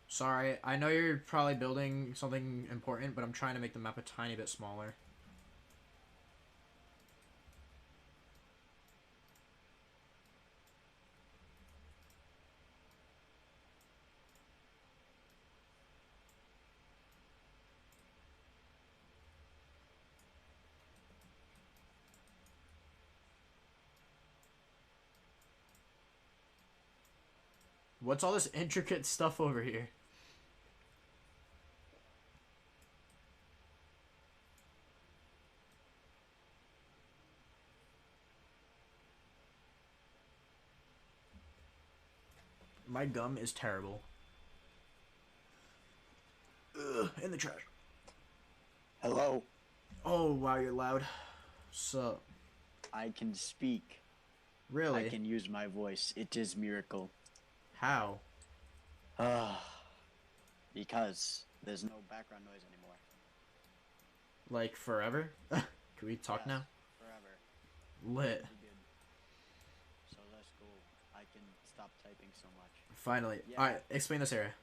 Sorry, I know you're probably building something important, but I'm trying to make the map a tiny bit smaller. What's all this intricate stuff over here? My gum is terrible. Ugh, in the trash. Hello. Oh, wow, you're loud. Sup? I can speak. Really? I can use my voice. It is miracle. How? Because there's no background noise anymore. Like, forever? Can we talk now? Forever. Lit. Good. So that's cool. I can stop typing so much. Finally. Yeah. Alright, explain this area.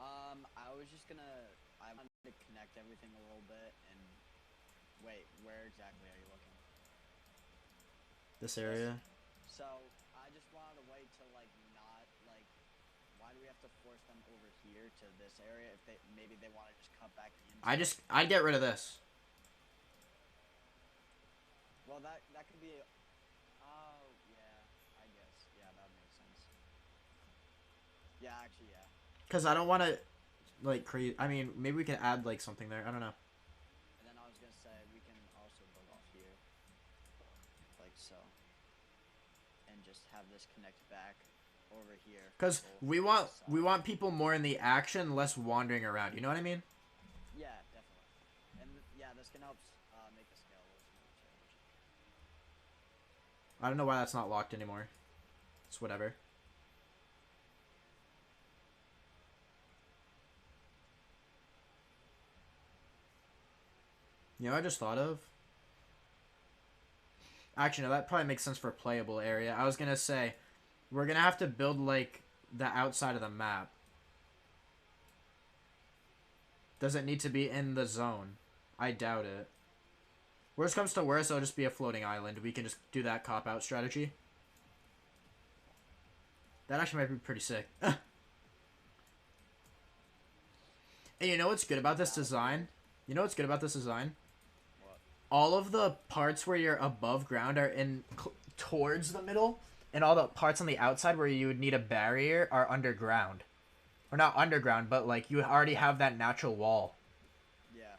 I was just I wanted to connect everything a little bit and wait, where exactly are you looking? This area? So, I just wanted to wait till not why do we have to force them over here to this area if maybe they want to just cut back into I'd get rid of this. Well, that could be oh, yeah, I guess. Yeah, that would make sense. Yeah, actually, yeah. Because I don't want to, like, create... I mean, maybe we can add, like, something there. I don't know. And then I was going to say, we can also build off here. Like so. And just have this connect back over here. Because we want people more in the action, less wandering around. You know what I mean? Yeah, definitely. And, yeah, this can help make the scale a little smaller, too. I don't know why that's not locked anymore. It's whatever. You know what I just thought of? Actually, no, that probably makes sense for a playable area. I was going to say, we're going to have to build, like, the outside of the map. Does it need to be in the zone? I doubt it. Worst comes to worst, it'll just be a floating island. We can just do that cop-out strategy. That actually might be pretty sick. And you know what's good about this design? You know what's good about this design? What? All of the parts where you're above ground are in towards the middle, and all the parts on the outside where you would need a barrier are underground. Or not underground, but like you already have that natural wall. Yeah.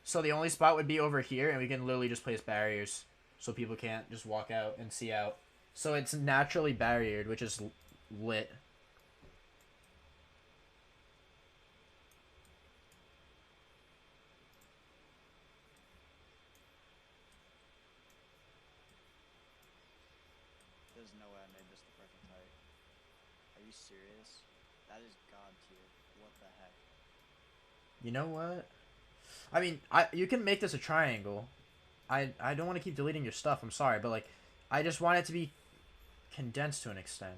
So the only spot would be over here, and we can literally just place barriers so people can't just walk out and see out. So it's naturally barriered, which is lit. There's no way I made this the perfect height. Are you serious? That is god tier. What the heck? You know what? I mean, you can make this a triangle. I don't want to keep deleting your stuff. I'm sorry, but like, I just want it to be condensed to an extent.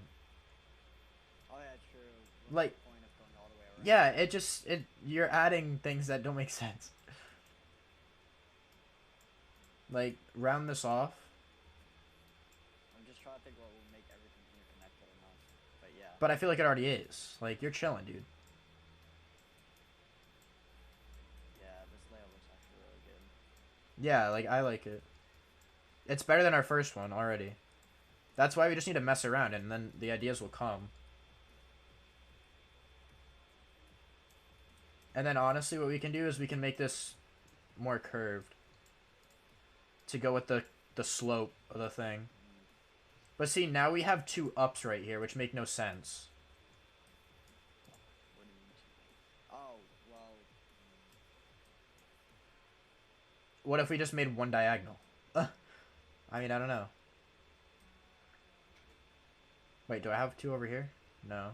Oh yeah, true. What's Like, the point of going all the way around? yeah, you're adding things that don't make sense. Like, round this off. I'm just trying to think what will make everything interconnected enough. But yeah. But I feel like it already is. Like, you're chilling, dude. Yeah, this layout looks actually really good. Yeah, like, I like it. It's better than our first one already. That's why we just need to mess around, and then the ideas will come. And then, honestly, what we can do is we can make this more curved. To go with the slope of the thing. But see, now we have two ups right here, which make no sense. What do you mean? Oh, well. What if we just made one diagonal? I mean, I don't know. Wait, do I have two over here? No.